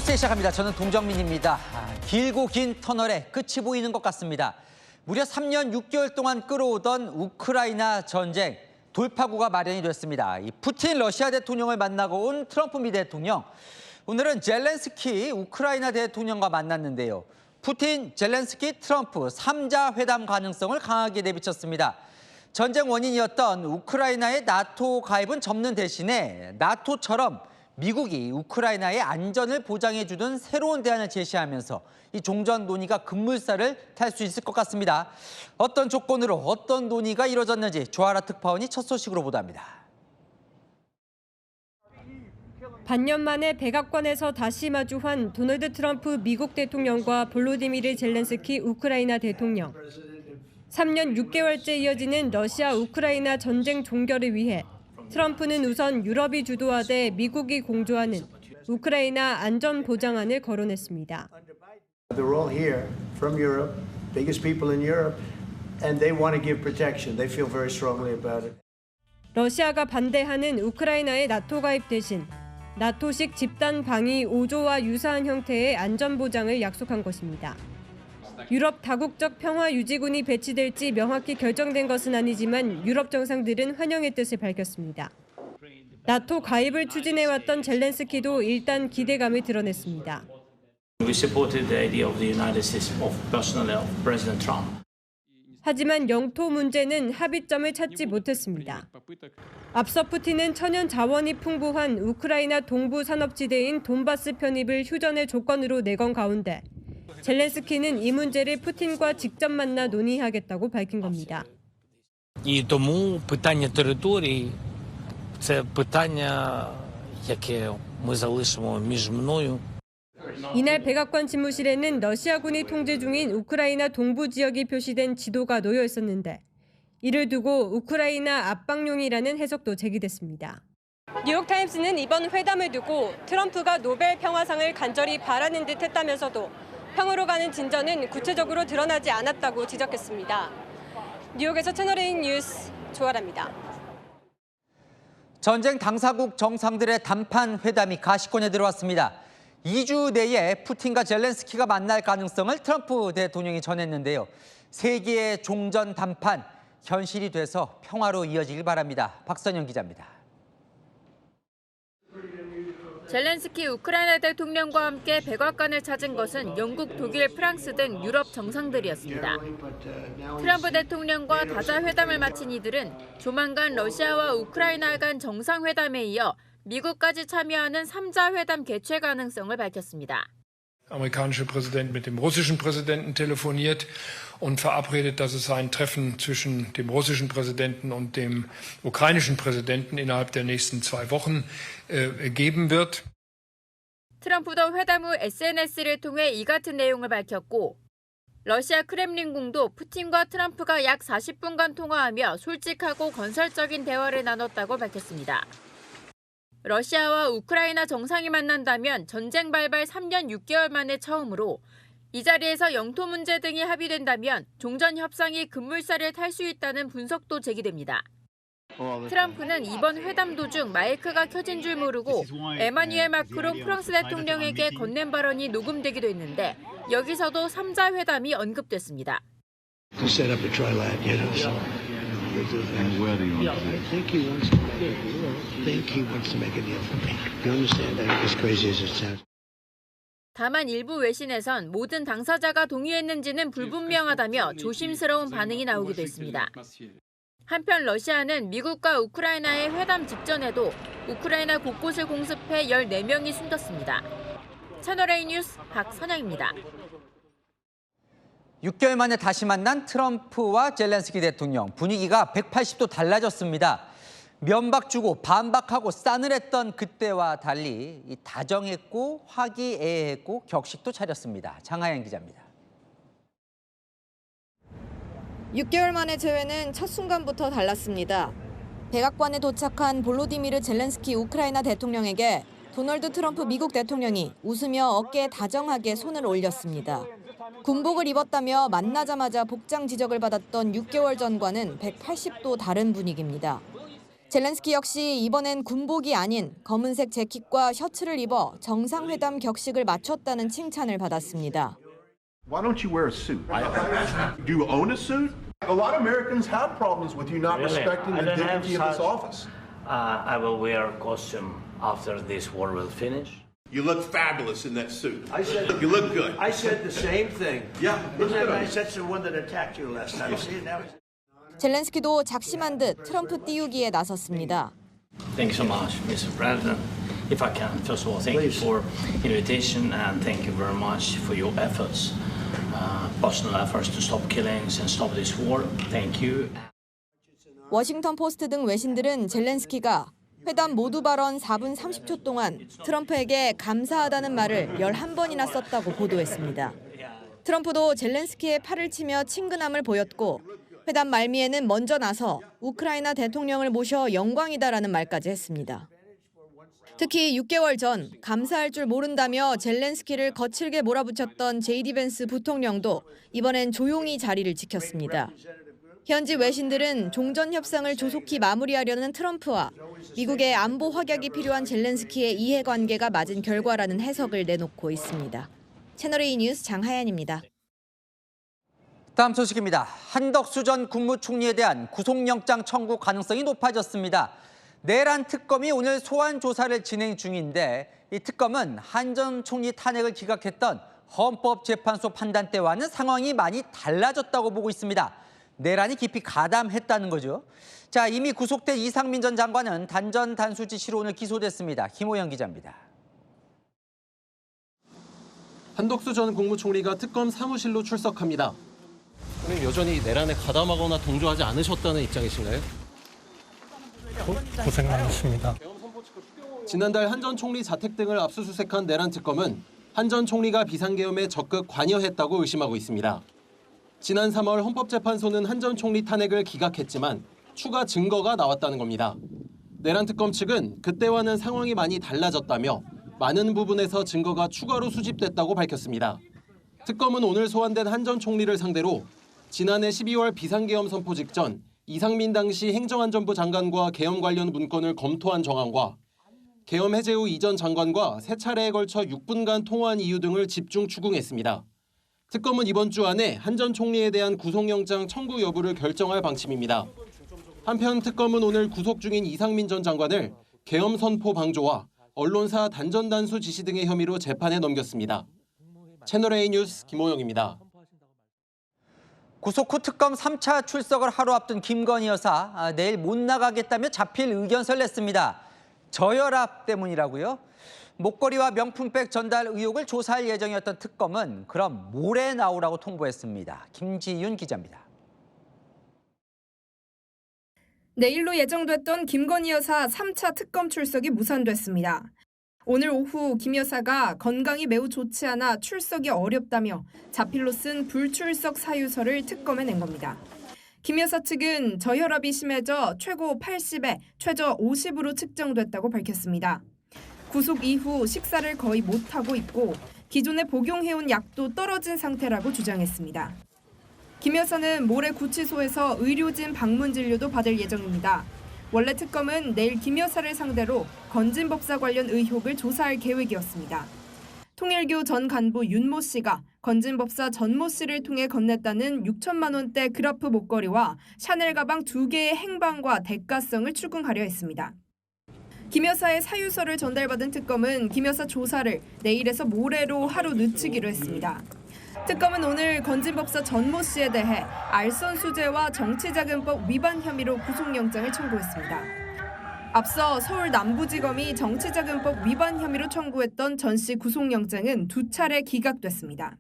뉴스 시작합니다. 저는 동정민입니다. 길고 긴 터널에 끝이 보이는 것 같습니다. 무려 3년 6개월 동안 끌어오던 우크라이나 전쟁 돌파구가 마련이 됐습니다. 이 푸틴 러시아 대통령을 만나고 온 트럼프 미 대통령. 오늘은 젤렌스키 우크라이나 대통령과 만났는데요. 푸틴, 젤렌스키, 트럼프 3자 회담 가능성을 강하게 내비쳤습니다. 전쟁 원인이었던 우크라이나의 나토 가입은 접는 대신에 나토처럼 미국이 우크라이나의 안전을 보장해주는 새로운 대안을 제시하면서 이 종전 논의가 급물살을 탈 수 있을 것 같습니다. 어떤 조건으로 어떤 논의가 이뤄졌는지 조아라 특파원이 첫 소식으로 보도합니다. 반년 만에 백악관에서 다시 마주한 도널드 트럼프 미국 대통령과 볼로디미르 젤렌스키 우크라이나 대통령. 3년 6개월째 이어지는 러시아 우크라이나 전쟁 종결을 위해 트럼프는 우선 유럽이 주도하되 미국이 공조하는 우크라이나 안전 보장안을 거론했습니다. They're all here from Europe, biggest people in Europe, and they want to give protection. They feel very strongly about it. 러시아가 반대하는 우크라이나의 나토 가입 대신 나토식 집단 방위 5조와 유사한 형태의 안전 보장을 약속한 것입니다. 유럽 다국적 평화 유지군이 배치될지 명확히 결정된 것은 아니지만 유럽 정상들은 환영의 뜻을 밝혔습니다. 나토 가입을 추진해왔던 젤렌스키도 일단 기대감을 드러냈습니다. We supported the idea of the United States of personally of President Trump. 하지만 영토 문제는 합의점을 찾지 못했습니다. 앞서 푸틴은 천연 자원이 풍부한 우크라이나 동부 산업지대인 돈바스 편입을 휴전의 조건으로 내건 가운데 젤렌스키는 이 문제를 푸틴과 직접 만나 논의하겠다고 밝힌 겁니다. І тому питання території – це питання, яке ми залишимо між мною. 이날 백악관 집무실에는 러시아군이 통제 중인 우크라이나 동부 지역이 표시된 지도가 놓여 있었는데 이를 두고 우크라이나 압박용이라는 해석도 제기됐습니다. 뉴욕타임스는 이번 회담을 두고 트럼프가 노벨 평화상을 간절히 바라는 듯 했다면서도 평으로 가는 진전은 구체적으로 드러나지 않았다고 지적했습니다. 뉴욕에서 채널A 뉴스 조아라입니다. 전쟁 당사국 정상들의 담판 회담이 가시권에 들어왔습니다. 2주 내에 푸틴과 젤렌스키가 만날 가능성을 트럼프 대통령이 전했는데요. 세계의 종전 담판, 현실이 돼서 평화로 이어지길 바랍니다. 박선영 기자입니다. 젤렌스키 우크라이나 대통령과 함께 백악관을 찾은 것은 영국, 독일, 프랑스 등 유럽 정상들이었습니다. 트럼프 대통령과 다자 회담을 마친 이들은 조만간 러시아와 우크라이나 간 정상회담에 이어 미국까지 참여하는 3자 회담 개최 가능성을 밝혔습니다. Der amerikanische Präsident mit dem russischen Präsidenten telefoniert und verabredet, dass es ein Treffen zwischen dem russischen Präsidenten und dem ukrainischen Präsidenten innerhalb der nächsten 2 Wochen geben wird. 트럼프도 회담 후 SNS를 통해 이 같은 내용을 밝혔고 러시아 크렘린궁도 푸틴과 트럼프가 약 40분간 통화하며 솔직하고 건설적인 대화를 나눴다고 밝혔습니다. 러시아와 우크라이나 정상이 만난다면 전쟁 발발 3년 6개월 만에 처음으로 이 자리에서 영토 문제 등이 합의된다면 종전 협상이 급물살을 탈 수 있다는 분석도 제기됩니다. 트럼프는 이번 회담 도중 마이크가 켜진 줄 모르고 에마뉘엘 마크롱 프랑스 대통령에게 건넨 발언이 녹음되기도 했는데 여기서도 3자 회담이 언급됐습니다. And where do you want to I think he wants to make a deal for me. You understand? As crazy as it sounds. 다만 일부 외신에선 모든 당사자가 동의했는지는 불분명하다며 조심스러운 반응이 나오기도 했습니다. 한편 러시아는 미국과 우크라이나의 회담 직전에도 우크라이나 곳곳을 공습해 14명이 숨졌습니다. 채널A 뉴스 박선영입니다. 6개월 만에 다시 만난 트럼프와 젤렌스키 대통령. 분위기가 180도 달라졌습니다. 면박 주고 반박하고 싸늘했던 그때와 달리 다정했고 화기애애했고 격식도 차렸습니다. 장하연 기자입니다. 6개월 만의 재회는 첫 순간부터 달랐습니다. 백악관에 도착한 볼로디미르 젤렌스키 우크라이나 대통령에게 도널드 트럼프 미국 대통령이 웃으며 어깨에 다정하게 손을 올렸습니다. 군복을 입었다며 만나자마자 복장 지적을 받았던 6개월 전과는 180도 다른 분위기입니다. 젤렌스키 역시 이번엔 군복이 아닌 검은색 재킷과 셔츠를 입어 정상회담 격식을 갖췄다는 칭찬을 받았습니다. Why don't you wear a suit? Do you own a suit? A lot of Americans have problems with you not respecting the dignity of this office. I will wear a costume after this war will finish. You look fabulous in that suit. I said You look good. I said the same thing. Yeah, Isn't that good. nice? That's the one that attacked you last time. See, now it's... 젤렌스키도 작심한 듯 트럼프 띄우기에 나섰습니다. Thank you so much, Mr. President. If I can, first of all, thank you for invitation and thank you very much for your efforts, personal efforts to stop killings and stop this war. Thank you. 워싱턴 포스트 등 외신들은 젤렌스키가 회담 모두 발언 4분 30초 동안 트럼프에게 감사하다는 말을 11번이나 썼다고 보도했습니다. 트럼프도 젤렌스키의 팔을 치며 친근함을 보였고 회담 말미에는 먼저 나서 우크라이나 대통령을 모셔 영광이다라는 말까지 했습니다. 특히 6개월 전 감사할 줄 모른다며 젤렌스키를 거칠게 몰아붙였던 제이디 벤스 부통령도 이번엔 조용히 자리를 지켰습니다. 현지 외신들은 종전 협상을 조속히 마무리하려는 트럼프와 미국의 안보 확약이 필요한 젤렌스키의 이해관계가 맞은 결과라는 해석을 내놓고 있습니다. 채널A 뉴스 장하연입니다. 다음 소식입니다. 한덕수 전 국무총리에 대한 구속영장 청구 가능성이 높아졌습니다. 내란 특검이 오늘 소환 조사를 진행 중인데 이 특검은 한 전 총리 탄핵을 기각했던 헌법재판소 판단 때와는 상황이 많이 달라졌다고 보고 있습니다. 내란이 깊이 가담했다는 거죠. 자, 이미 구속된 이상민 전 장관은 단전 단수 지시로 오늘 기소됐습니다. 김호영 기자입니다. 한덕수 전 국무총리가 특검 사무실로 출석합니다. 여전히 내란에 가담하거나 동조하지 않으셨다는 입장이신가요? 고생 많으십니다. 지난달 한 전 총리 자택 등을 압수수색한 내란 특검은 한 전 총리가 비상계엄에 적극 관여했다고 의심하고 있습니다. 지난 3월 헌법재판소는 한 전 총리 탄핵을 기각했지만 추가 증거가 나왔다는 겁니다. 내란 특검 측은 그때와는 상황이 많이 달라졌다며 많은 부분에서 증거가 추가로 수집됐다고 밝혔습니다. 특검은 오늘 소환된 한 전 총리를 상대로 지난해 12월 비상계엄 선포 직전 이상민 당시 행정안전부 장관과 계엄 관련 문건을 검토한 정황과 계엄 해제 후 이전 장관과 세 차례에 걸쳐 6분간 통화한 이유 등을 집중 추궁했습니다. 특검은 이번 주 안에 한 전 총리에 대한 구속영장 청구 여부를 결정할 방침입니다. 한편 특검은 오늘 구속 중인 이상민 전 장관을 계엄 선포 방조와 언론사 단전 단수 지시 등의 혐의로 재판에 넘겼습니다. 채널A 뉴스 김호영입니다. 구속 후 특검 3차 출석을 하루 앞둔 김건희 여사, 내일 못 나가겠다며 자필 의견서를 냈습니다. 저혈압 때문이라고요? 목걸이와 명품백 전달 의혹을 조사할 예정이었던 특검은 그럼 모레 나오라고 통보했습니다. 김지윤 기자입니다. 내일로 예정됐던 김건희 여사 3차 특검 출석이 무산됐습니다. 오늘 오후 김 여사가 건강이 매우 좋지 않아 출석이 어렵다며 자필로 쓴 불출석 사유서를 특검에 낸 겁니다. 김 여사 측은 저혈압이 심해져 최고 80에 최저 50으로 측정됐다고 밝혔습니다. 구속 이후 식사를 거의 못하고 있고 기존에 복용해온 약도 떨어진 상태라고 주장했습니다. 김 여사는 모레 구치소에서 의료진 방문 진료도 받을 예정입니다. 원래 특검은 내일 김 여사를 상대로 건진법사 관련 의혹을 조사할 계획이었습니다. 통일교 전 간부 윤모 씨가 건진법사 전모 씨를 통해 건넸다는 6천만 원대 그라프 목걸이와 샤넬 가방 2개의 행방과 대가성을 추궁하려 했습니다. 김 여사의 사유서를 전달받은 특검은 김 여사 조사를 내일에서 모레로 하루 늦추기로 했습니다. 특검은 오늘 건진법사 전모 씨에 대해 알선수재와 정치자금법 위반 혐의로 구속영장을 청구했습니다. 앞서 서울 남부지검이 정치자금법 위반 혐의로 청구했던 전 씨 구속영장은 2차례 기각됐습니다.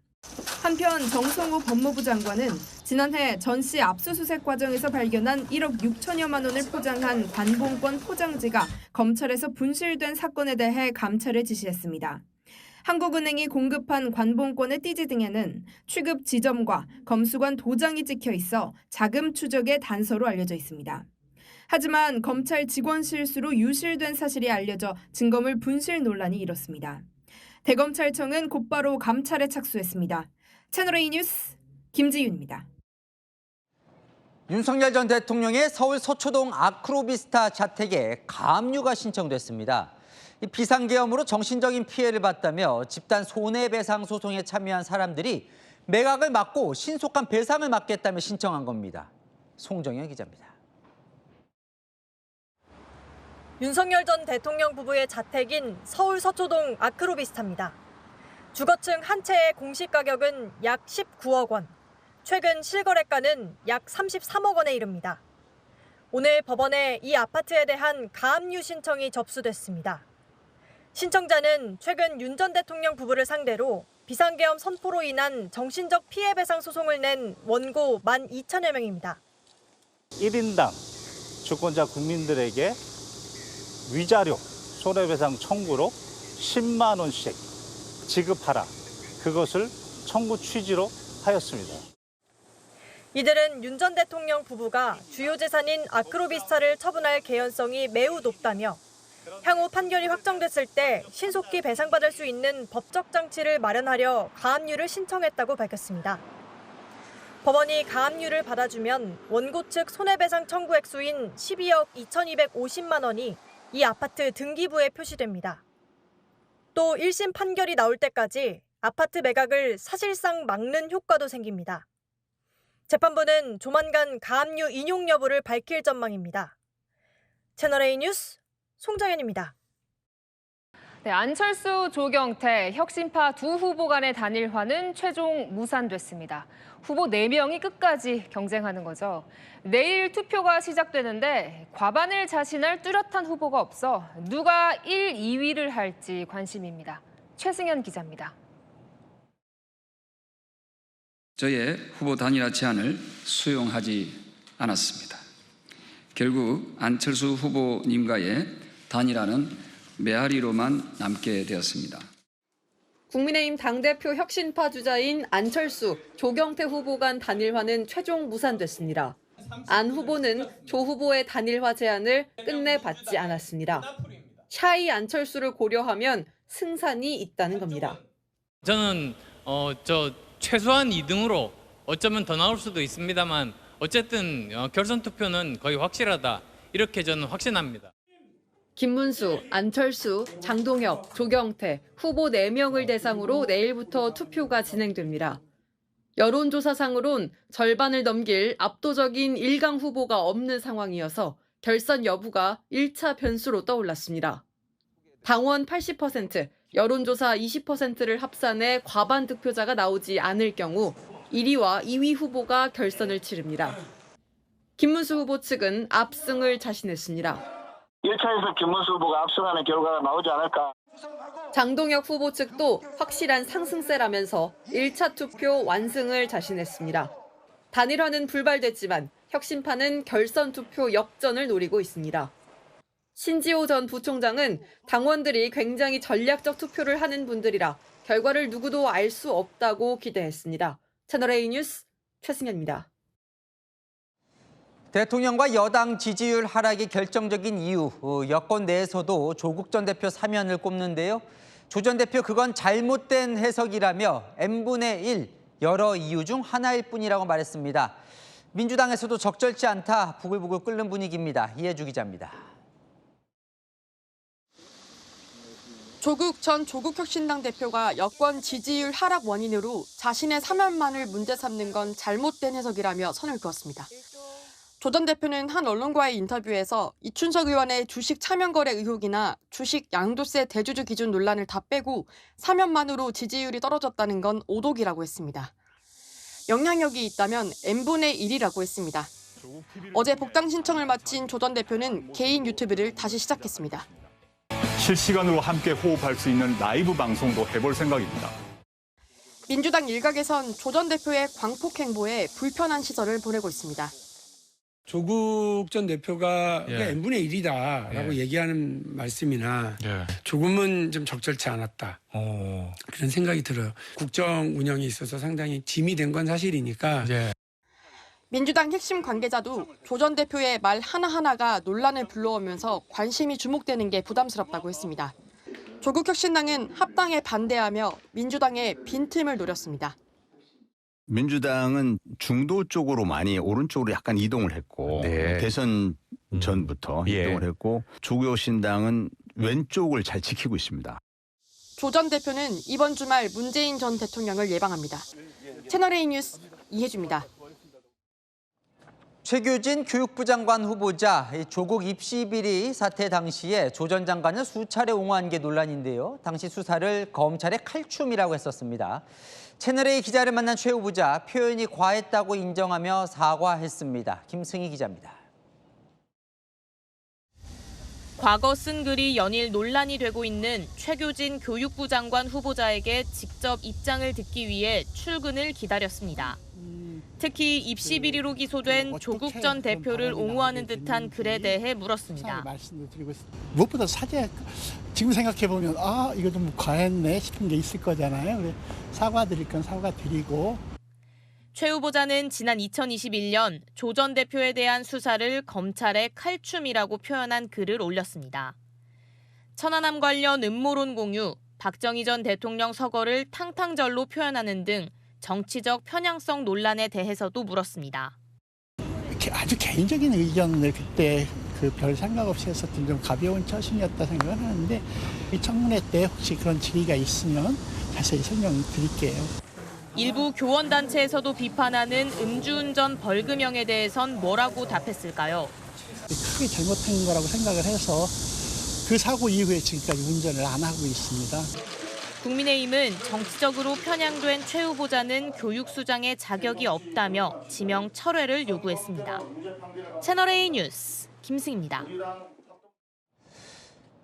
한편 정성호 법무부 장관은 지난해 전 씨 압수수색 과정에서 발견한 1억 6천여만 원을 포장한 관봉권 포장지가 검찰에서 분실된 사건에 대해 감찰을 지시했습니다. 한국은행이 공급한 관봉권의 띠지 등에는 취급 지점과 검수관 도장이 찍혀 있어 자금 추적의 단서로 알려져 있습니다. 하지만 검찰 직원 실수로 유실된 사실이 알려져 증거물 분실 논란이 일었습니다. 대검찰청은 곧바로 감찰에 착수했습니다. 채널A 뉴스 김지윤입니다. 윤석열 전 대통령의 서울 서초동 아크로비스타 자택에 가압류가 신청됐습니다. 이 비상계엄으로 정신적인 피해를 봤다며 집단 손해배상 소송에 참여한 사람들이 매각을 막고 신속한 배상을 막겠다며 신청한 겁니다. 송정현 기자입니다. 윤석열 전 대통령 부부의 자택인 서울 서초동 아크로비스타입니다. 주거층 한 채의 공시가격은 약 19억 원, 최근 실거래가는 약 33억 원에 이릅니다. 오늘 법원에 이 아파트에 대한 가압류 신청이 접수됐습니다. 신청자는 최근 윤 전 대통령 부부를 상대로 비상계엄 선포로 인한 정신적 피해배상 소송을 낸 원고 12,000여 명입니다. 1인당 주권자 국민들에게 위자료 손해배상 청구로 10만 원씩 지급하라. 그것을 청구 취지로 하였습니다. 이들은 윤 전 대통령 부부가 주요 재산인 아크로비스타를 처분할 개연성이 매우 높다며 향후 판결이 확정됐을 때 신속히 배상받을 수 있는 법적 장치를 마련하려 가압류를 신청했다고 밝혔습니다. 법원이 가압류를 받아주면 원고 측 손해배상 청구 액수인 12억 2,250만 원이 이 아파트 등기부에 표시됩니다. 또 1심 판결이 나올 때까지 아파트 매각을 사실상 막는 효과도 생깁니다. 재판부는 조만간 가압류 인용 여부를 밝힐 전망입니다. 채널A 뉴스 송정현입니다. 네, 안철수, 조경태, 혁신파 두 후보 간의 단일화는 최종 무산됐습니다. 후보 4명이 끝까지 경쟁하는 거죠. 내일 투표가 시작되는데 과반을 자신할 뚜렷한 후보가 없어 누가 1, 2위를 할지 관심입니다. 최승현 기자입니다. 저의 후보 단일화 제안을 수용하지 않았습니다. 결국 안철수 후보님과의 단일화는 메아리로만 남게 되었습니다. 국민의힘 당대표 혁신파 주자인 안철수, 조경태 후보 간 단일화는 최종 무산됐습니다. 안 후보는 조 후보의 단일화 제안을 끝내 받지 않았습니다. 샤이 안철수를 고려하면 승산이 있다는 겁니다. 저는 최소한 2등으로 어쩌면 더 나올 수도 있습니다만 어쨌든 결선 투표는 거의 확실하다. 이렇게 저는 확신합니다. 김문수, 안철수, 장동혁, 조경태 후보 4명을 대상으로 내일부터 투표가 진행됩니다. 여론조사상으론 절반을 넘길 압도적인 1강 후보가 없는 상황이어서 결선 여부가 1차 변수로 떠올랐습니다. 당원 80%, 여론조사 20%를 합산해 과반 득표자가 나오지 않을 경우 1위와 2위 후보가 결선을 치릅니다. 김문수 후보 측은 압승을 자신했습니다. 1차에서 김문수 후보가 압승하는 결과가 나오지 않을까. 장동혁 후보 측도 확실한 상승세라면서 1차 투표 완승을 자신했습니다. 단일화는 불발됐지만 혁신파는 결선 투표 역전을 노리고 있습니다. 신지호 전 부총장은 당원들이 굉장히 전략적 투표를 하는 분들이라 결과를 누구도 알 수 없다고 기대했습니다. 채널A 뉴스 최승현입니다. 대통령과 여당 지지율 하락이 결정적인 이유, 여권 내에서도 조국 전 대표 사면을 꼽는데요. 조 전 대표 그건 잘못된 해석이라며 n분의 1, 여러 이유 중 하나일 뿐이라고 말했습니다. 민주당에서도 적절치 않다, 부글부글 끓는 분위기입니다. 이해주 기자입니다. 조국 전 조국혁신당 대표가 여권 지지율 하락 원인으로 자신의 사면만을 문제 삼는 건 잘못된 해석이라며 선을 그었습니다. 조 전 대표는 한 언론과의 인터뷰에서 이춘석 의원의 주식 차명 거래 의혹이나 주식 양도세 대주주 기준 논란을 다 빼고 사면만으로 지지율이 떨어졌다는 건 오독이라고 했습니다. 영향력이 있다면 n분의 1이라고 했습니다. 어제 복당 신청을 마친 조 전 대표는 개인 유튜브를 다시 시작했습니다. 실시간으로 함께 호흡할 수 있는 라이브 방송도 해볼 생각입니다. 민주당 일각에선 조 전 대표의 광폭 행보에 불편한 시선을 보내고 있습니다. 조국 전 대표가 n분의 1이다라고 얘기하는 말씀이나 조금은 좀 적절치 않았다. 그런 생각이 들어요. 국정 운영에 있어서 상당히 짐이 된 건 사실이니까. 민주당 핵심 관계자도 조 전 대표의 말 하나하나가 논란을 불러오면서 관심이 주목되는 게 부담스럽다고 했습니다. 조국혁신당은 합당에 반대하며 민주당의 빈틈을 노렸습니다. 민주당은 중도 쪽으로 많이 오른쪽으로 약간 이동을 했고 대선 전부터 이동을 했고 조국혁신당은 왼쪽을 잘 지키고 있습니다. 조 전 대표는 이번 주말 문재인 전 대통령을 예방합니다. 채널A 뉴스 이혜주입니다. 최규진 교육부 장관 후보자 조국 입시 비리 사태 당시에 조 전 장관을 수차례 옹호한 게 논란인데요. 당시 수사를 검찰의 칼춤이라고 했었습니다. 채널A 기자를 만난 최 후보자 표현이 과했다고 인정하며 사과했습니다. 김승희 기자입니다. 과거 쓴 글이 연일 논란이 되고 있는 최규진 교육부 장관 후보자에게 직접 입장을 듣기 위해 출근을 기다렸습니다. 특히 입시 비리로 기소된 조국 전 대표를 옹호하는 듯한 글에 대해 물었습니다. 무엇보다 사죄, 지금 생각해보면 이거 좀 과했네 싶은 게 있을 거잖아요. 사과드릴 건 사과드리고. 최 후보자는 지난 2021년 조 전 대표에 대한 수사를 검찰의 칼춤이라고 표현한 글을 올렸습니다. 천안함 관련 음모론 공유, 박정희 전 대통령 서거를 탕탕절로 표현하는 등 정치적 편향성 논란에 대해서도 물었습니다. 아주 개인적인 의견을 그때 별 생각 없이 했었던 좀 가벼운 처신이었다 생각을 하는데 이 청문회 때 혹시 그런 질의가 있으면 자세히 설명드릴게요. 일부 교원단체에서도 비판하는 음주운전 벌금형에 대해선 뭐라고 답했을까요? 크게 잘못한 거라고 생각을 해서 그 사고 이후에 지금까지 운전을 안 하고 있습니다. 국민의힘은 정치적으로 편향된 최 후보자는 교육수장의 자격이 없다며 지명 철회를 요구했습니다. 채널A 뉴스 김승희입니다.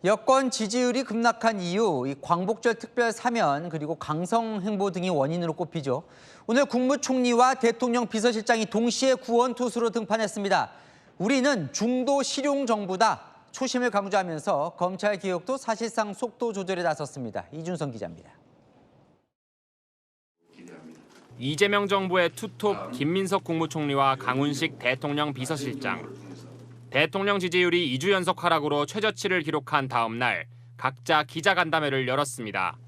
여권 지지율이 급락한 이유, 광복절 특별 사면 그리고 강성 행보 등이 원인으로 꼽히죠. 오늘 국무총리와 대통령 비서실장이 동시에 구원 투수로 등판했습니다. 우리는 중도 실용 정부다. 초심을 강조하면서 검찰 개혁도 사실상 속도 조절에 나섰습니다. 이준성 기자입니다. 이재명 정부의 투톱 김민석 국무총리와 강훈식 대통령 비서실장. 대통령 지지율이 2주 연속 하락으로 최저치를 기록한 다음 날 각자 기자간담회를 열었습니다.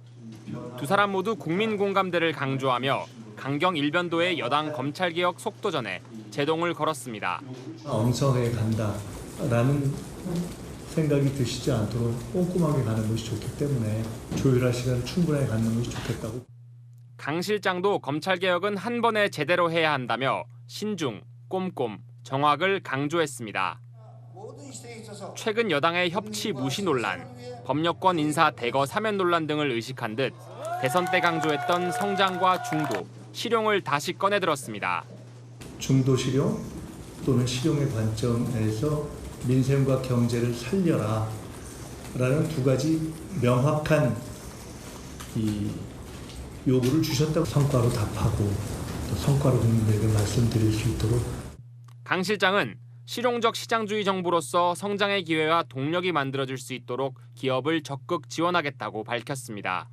두 사람 모두 국민 공감대를 강조하며 강경 일변도의 여당 검찰개혁 속도전에 제동을 걸었습니다. 엉성하게 간다라는 생각이 드시지 않도록 꼼꼼하게 가는 것이 좋기 때문에 조율할 시간을 충분하게 갖는 것이 좋겠다고. 강 실장도 검찰개혁은 한 번에 제대로 해야 한다며 신중, 꼼꼼, 정확을 강조했습니다. 최근 여당의 협치 무시 논란, 법여권 인사 대거 사면 논란 등을 의식한 듯 대선 때 강조했던 성장과 중도, 실용을 다시 꺼내들었습니다. 중도 실용 또는 실용의 관점에서 민생과 경제를 살려라 라는 두 가지 명확한 요구를 주셨다고 성과로 답하고 또 성과로 국민들에게 말씀드릴 수 있도록. 강 실장은 실용적 시장주의 정부로서 성장의 기회와 동력이 만들어질 수 있도록 기업을 적극 지원하겠다고 밝혔습니다.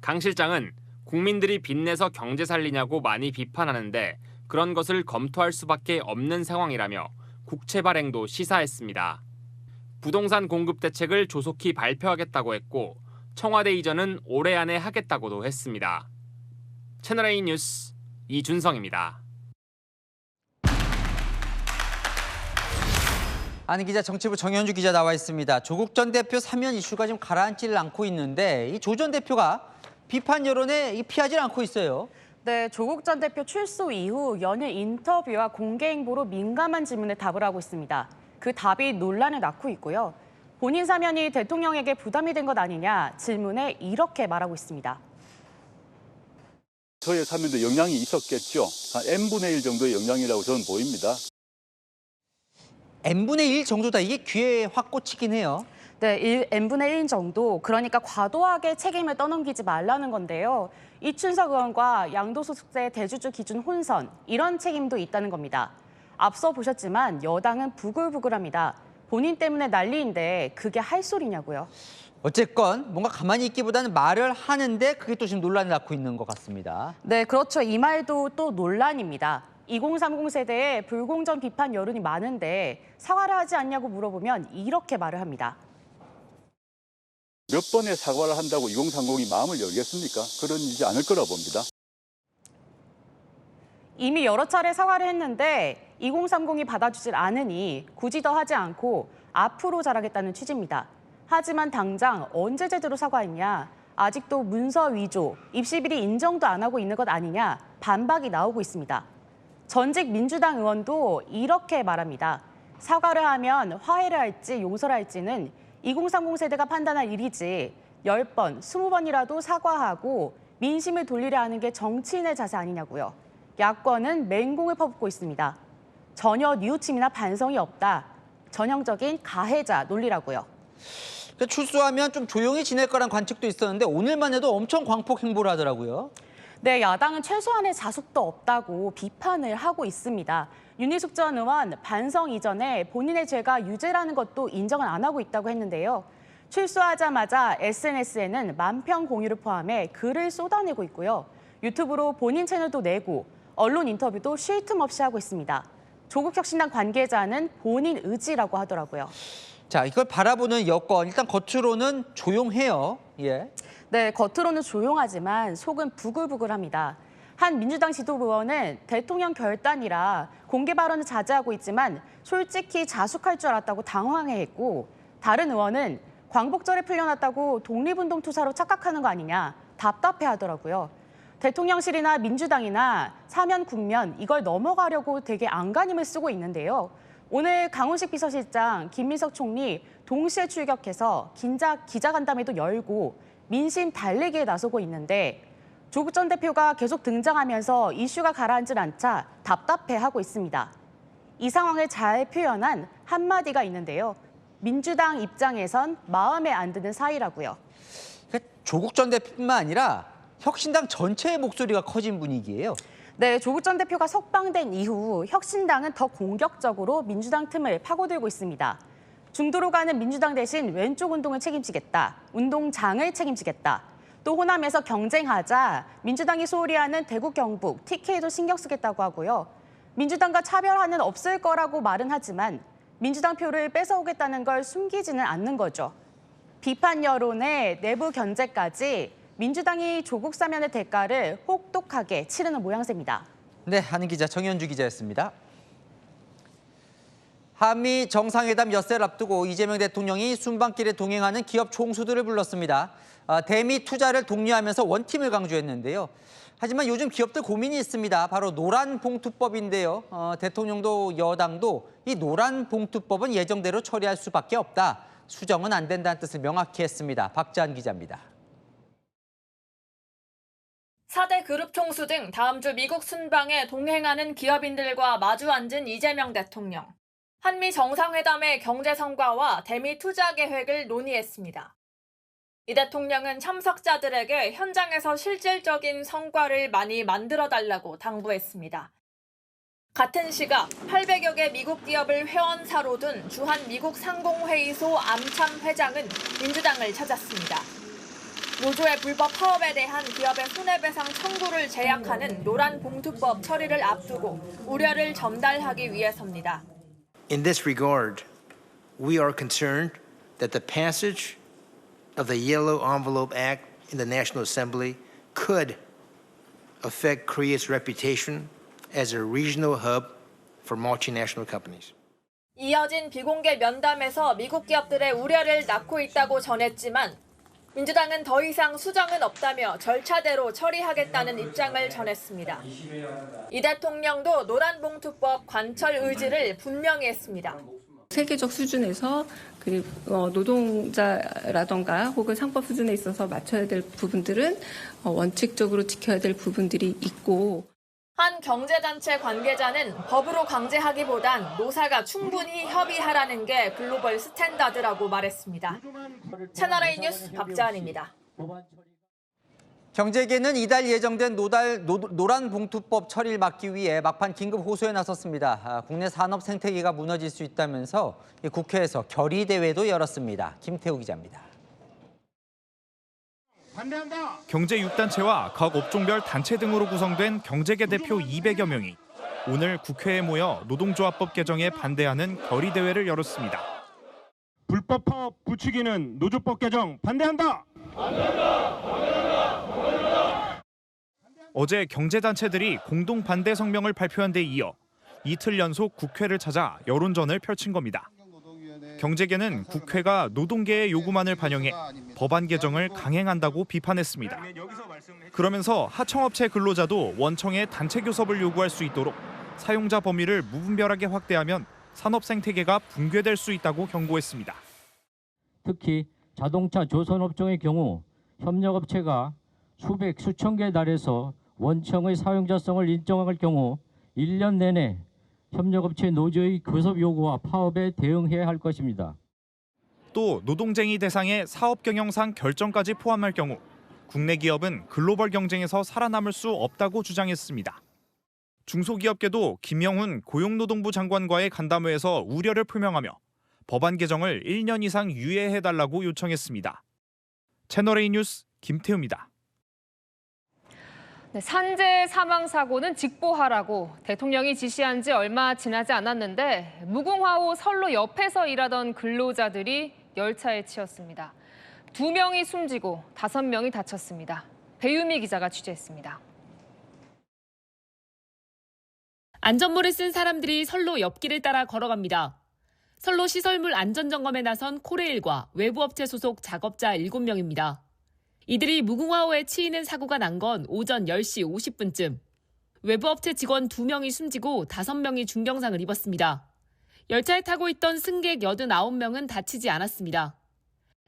강 실장은 국민들이 빚내서 경제 살리냐고 많이 비판하는데 그런 것을 검토할 수밖에 없는 상황이라며 국채 발행도 시사했습니다. 부동산 공급 대책을 조속히 발표하겠다고 했고 청와대 이전은 올해 안에 하겠다고도 했습니다. 채널A 뉴스 이준성입니다. 안 기자, 정치부 정현주 기자 나와 있습니다. 조국 전 대표 사면 이슈가 좀 가라앉지를 않고 있는데 이 조 전 대표가 비판 여론에 피하지 않고 있어요. 네, 조국 전 대표 출소 이후 연일 인터뷰와 공개 행보로 민감한 질문에 답을 하고 있습니다. 그 답이 논란을 낳고 있고요. 본인 사면이 대통령에게 부담이 된 것 아니냐 질문에 이렇게 말하고 있습니다. 저의 사면도 영향이 있었겠죠. 한 n분의 1 정도의 영향이라고 저는 보입니다. n분의 1 정도다. 이게 귀에 확 꽂히긴 해요. 네, n분의 1 정도. 그러니까 과도하게 책임을 떠넘기지 말라는 건데요. 이춘석 의원과 양도소득세 대주주 기준 혼선, 이런 책임도 있다는 겁니다. 앞서 보셨지만 여당은 부글부글합니다. 본인 때문에 난리인데 그게 할 소리냐고요. 어쨌건 뭔가 가만히 있기보다는 말을 하는데 그게 또 지금 논란을 낳고 있는 것 같습니다. 네, 그렇죠. 이 말도 또 논란입니다. 2030 세대에 불공정 비판 여론이 많은데 사과를 하지 않냐고 물어보면 이렇게 말을 합니다. 몇 번의 사과를 한다고 2030이 마음을 열겠습니까? 그러지 않을 거라 봅니다. 이미 여러 차례 사과를 했는데 2030이 받아주질 않으니 굳이 더 하지 않고 앞으로 잘하겠다는 취지입니다. 하지만 당장 언제 제대로 사과했냐? 아직도 문서 위조, 입시 비리 인정도 안 하고 있는 것 아니냐? 반박이 나오고 있습니다. 전직 민주당 의원도 이렇게 말합니다. 사과를 하면 화해를 할지 용서를 할지는 2030 세대가 판단할 일이지 10번, 20번이라도 사과하고 민심을 돌리려 하는 게 정치인의 자세 아니냐고요. 야권은 맹공을 퍼붓고 있습니다. 전혀 뉘우침이나 반성이 없다. 전형적인 가해자 논리라고요. 출소하면 좀 조용히 지낼 거란 관측도 있었는데 오늘만 해도 엄청 광폭 행보를 하더라고요. 네, 야당은 최소한의 자숙도 없다고 비판을 하고 있습니다. 윤희숙 전 의원 반성 이전에 본인의 죄가 유죄라는 것도 인정을 안 하고 있다고 했는데요. 출소하자마자 SNS에는 만평 공유를 포함해 글을 쏟아내고 있고요. 유튜브로 본인 채널도 내고 언론 인터뷰도 쉴 틈 없이 하고 있습니다. 조국혁신당 관계자는 본인 의지라고 하더라고요. 자, 이걸 바라보는 여권, 일단 겉으로는 조용해요. 예. 네, 겉으로는 조용하지만 속은 부글부글합니다. 한 민주당 지도부 의원은 대통령 결단이라 공개 발언을 자제하고 있지만 솔직히 자숙할 줄 알았다고 당황해했고, 다른 의원은 광복절에 풀려났다고 독립운동 투사로 착각하는 거 아니냐 답답해하더라고요. 대통령실이나 민주당이나 사면 국면 이걸 넘어가려고 되게 안간힘을 쓰고 있는데요. 오늘 강훈식 비서실장, 김민석 총리 동시에 출격해서 기자간담회도 열고 민심 달래기에 나서고 있는데 조국 전 대표가 계속 등장하면서 이슈가 가라앉질 않자 답답해하고 있습니다. 이 상황을 잘 표현한 한마디가 있는데요. 민주당 입장에선 마음에 안 드는 사이라고요. 조국 전 대표뿐만 아니라 혁신당 전체의 목소리가 커진 분위기예요. 네, 조국 전 대표가 석방된 이후 혁신당은 더 공격적으로 민주당 틈을 파고들고 있습니다. 중도로 가는 민주당 대신 왼쪽 운동을 책임지겠다, 운동장을 책임지겠다. 또 호남에서 경쟁하자 민주당이 소홀히 하는 대구 경북 TK도 신경 쓰겠다고 하고요. 민주당과 차별화는 없을 거라고 말은 하지만 민주당 표를 뺏어오겠다는 걸 숨기지는 않는 거죠. 비판 여론의 내부 견제까지 민주당이 조국 사면의 대가를 혹독하게 치르는 모양새입니다. 네, 한은 기자 정현주 기자였습니다. 한미 정상회담 엿새를 앞두고 이재명 대통령이 순방길에 동행하는 기업 총수들을 불렀습니다. 대미 투자를 독려하면서 원팀을 강조했는데요. 하지만 요즘 기업들 고민이 있습니다. 바로 노란봉투법인데요. 대통령도 여당도 이 노란봉투법은 예정대로 처리할 수밖에 없다. 수정은 안 된다는 뜻을 명확히 했습니다. 박지한 기자입니다. 4대 그룹 총수 등 다음 주 미국 순방에 동행하는 기업인들과 마주 앉은 이재명 대통령. 한미 정상회담의 경제 성과와 대미 투자 계획을 논의했습니다. 이 대통령은 참석자들에게 현장에서 실질적인 성과를 많이 만들어달라고 당부했습니다. 같은 시각 800여 개 미국 기업을 회원사로 둔 주한 미국 상공회의소 암참 회장은 민주당을 찾았습니다. 노조의 불법 파업에 대한 기업의 손해배상 청구를 제약하는 노란봉투법 처리를 앞두고 우려를 전달하기 위해서입니다. In this regard, we are concerned that the passage of the Yellow Envelope Act in the National Assembly could affect Korea's reputation as a regional hub for multinational companies. 이어진 비공개 면담에서 미국 기업들의 우려를 낳고 있다고 전했지만 민주당은 더 이상 수정은 없다며 절차대로 처리하겠다는 입장을 전했습니다. 이 대통령도 노란봉투법 관철 의지를 분명히 했습니다. 세계적 수준에서 노동자라던가 혹은 상법 수준에 있어서 맞춰야 될 부분들은 원칙적으로 지켜야 될 부분들이 있고. 한 경제단체 관계자는 법으로 강제하기보단 노사가 충분히 협의하라는 게 글로벌 스탠다드라고 말했습니다. 채널A 뉴스 박지한입니다. 경제계는 이달 예정된 노란봉투법 처리를 막기 위해 막판 긴급 호소에 나섰습니다. 국내 산업 생태계가 무너질 수 있다면서 국회에서 결의대회도 열었습니다. 김태우 기자입니다. 경제 6단체와 각 업종별 단체 등으로 구성된 경제계 대표 200여 명이 오늘 국회에 모여 노동조합법 개정에 반대하는 결의대회를 열었습니다. 불법 파업 부추기는 노조법 개정 반대한다. 어제 경제단체들이 공동 반대 성명을 발표한 데 이어 이틀 연속 국회를 찾아 여론전을 펼친 겁니다. 경제계는 국회가 노동계의 요구만을 반영해 법안 개정을 강행한다고 비판했습니다. 그러면서 하청업체 근로자도 원청에 단체 교섭을 요구할 수 있도록 사용자 범위를 무분별하게 확대하면 산업 생태계가 붕괴될 수 있다고 경고했습니다. 특히 자동차 조선업종의 경우 협력업체가 수천 개에 달해서 원청의 사용자성을 인정할 경우 1년 내내 협력업체 노조의 교섭 요구와 파업에 대응해야 할 것입니다. 또 노동쟁의 대상의 사업 경영상 결정까지 포함할 경우 국내 기업은 글로벌 경쟁에서 살아남을 수 없다고 주장했습니다. 중소기업계도 김영훈 고용노동부 장관과의 간담회에서 우려를 표명하며 법안 개정을 1년 이상 유예해달라고 요청했습니다. 채널A 뉴스 김태우입니다. 네, 산재 사망 사고는 직보하라고 대통령이 지시한 지 얼마 지나지 않았는데 무궁화호 선로 옆에서 일하던 근로자들이 열차에 치였습니다. 2명이 숨지고 5명이 다쳤습니다. 배유미 기자가 취재했습니다. 안전모를 쓴 사람들이 선로 옆길을 따라 걸어갑니다. 선로 시설물 안전점검에 나선 코레일과 외부업체 소속 작업자 7명입니다. 이들이 무궁화호에 치이는 사고가 난 건 오전 10시 50분쯤. 외부업체 직원 2명이 숨지고 5명이 중경상을 입었습니다. 열차에 타고 있던 승객 89명은 다치지 않았습니다.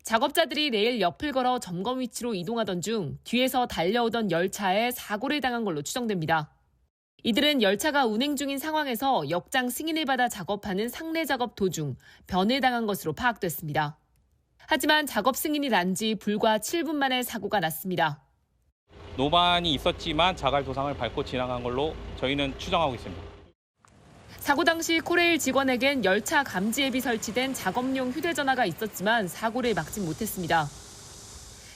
작업자들이 레일 옆을 걸어 점검 위치로 이동하던 중 뒤에서 달려오던 열차에 사고를 당한 걸로 추정됩니다. 이들은 열차가 운행 중인 상황에서 역장 승인을 받아 작업하는 상례 작업 도중 변을 당한 것으로 파악됐습니다. 하지만 작업 승인이 난 지 불과 7분 만에 사고가 났습니다. 노반이 있었지만 자갈 도상을 밟고 지나간 걸로 저희는 추정하고 있습니다. 사고 당시 코레일 직원에겐 열차 감지 앱이 설치된 작업용 휴대전화가 있었지만 사고를 막진 못했습니다.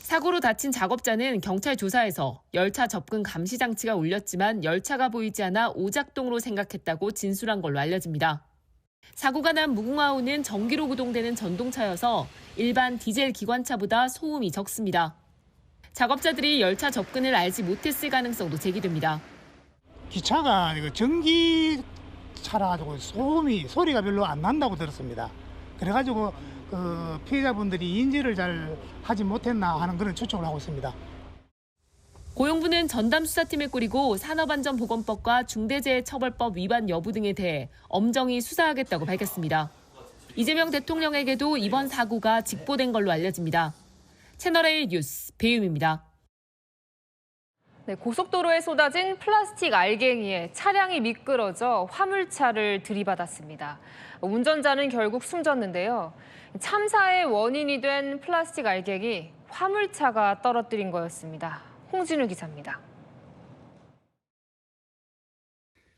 사고로 다친 작업자는 경찰 조사에서 열차 접근 감시 장치가 울렸지만 열차가 보이지 않아 오작동으로 생각했다고 진술한 걸로 알려집니다. 사고가 난 무궁화호는 전기로 구동되는 전동차여서 일반 디젤 기관차보다 소음이 적습니다. 작업자들이 열차 접근을 알지 못했을 가능성도 제기됩니다. 기차가 전기차라 가지고 소리가 별로 안 난다고 들었습니다. 그래가지고 피해자분들이 인지를 잘 하지 못했나 하는 그런 추측을 하고 있습니다. 고용부는 전담 수사팀을 꾸리고 산업안전보건법과 중대재해처벌법 위반 여부 등에 대해 엄정히 수사하겠다고 밝혔습니다. 이재명 대통령에게도 이번 사고가 직보된 걸로 알려집니다. 채널A 뉴스 배유미입니다. 네, 고속도로에 쏟아진 플라스틱 알갱이에 차량이 미끄러져 화물차를 들이받았습니다. 운전자는 결국 숨졌는데요. 참사의 원인이 된 플라스틱 알갱이 화물차가 떨어뜨린 거였습니다. 홍진우 기자입니다.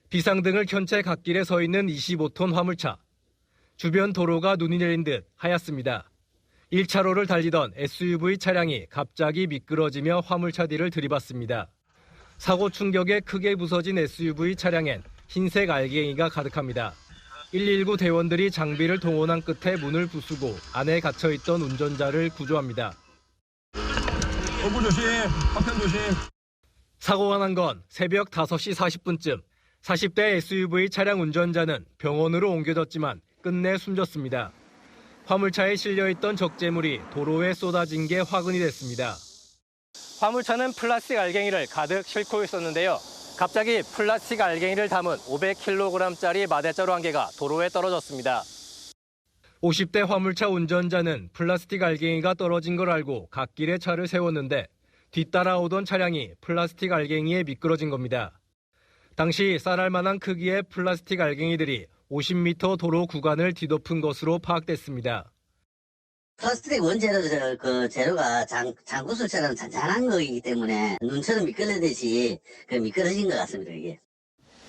비상등을 켠 채 갓길에 서 있는 25톤 화물차. 주변 도로가 눈이 내린 듯 하얗습니다. 1차로를 달리던 SUV 차량이 갑자기 미끄러지며 화물차 뒤를 들이받습니다. 사고 충격에 크게 부서진 SUV 차량엔 흰색 알갱이가 가득합니다. 119 대원들이 장비를 동원한 끝에 문을 부수고 안에 갇혀있던 운전자를 구조합니다. 조심, 파편 조심. 사고가 난 건 새벽 5시 40분쯤 40대 SUV 차량 운전자는 병원으로 옮겨졌지만 끝내 숨졌습니다. 화물차에 실려있던 적재물이 도로에 쏟아진 게 화근이 됐습니다. 화물차는 플라스틱 알갱이를 가득 싣고 있었는데요. 갑자기 플라스틱 알갱이를 담은 500kg짜리 마대자루 한 개가 도로에 떨어졌습니다. 50대 화물차 운전자는 플라스틱 알갱이가 떨어진 걸 알고 갓길에 차를 세웠는데 뒤따라오던 차량이 플라스틱 알갱이에 미끄러진 겁니다. 당시 쌀알 만한 크기의 플라스틱 알갱이들이 50m 도로 구간을 뒤덮은 것으로 파악됐습니다. 플라스틱 원재료 재료가 장구슬처럼 잔잔한 거이기 때문에 눈처럼 미끌리듯이 미끄러진 것 같습니다. 이게.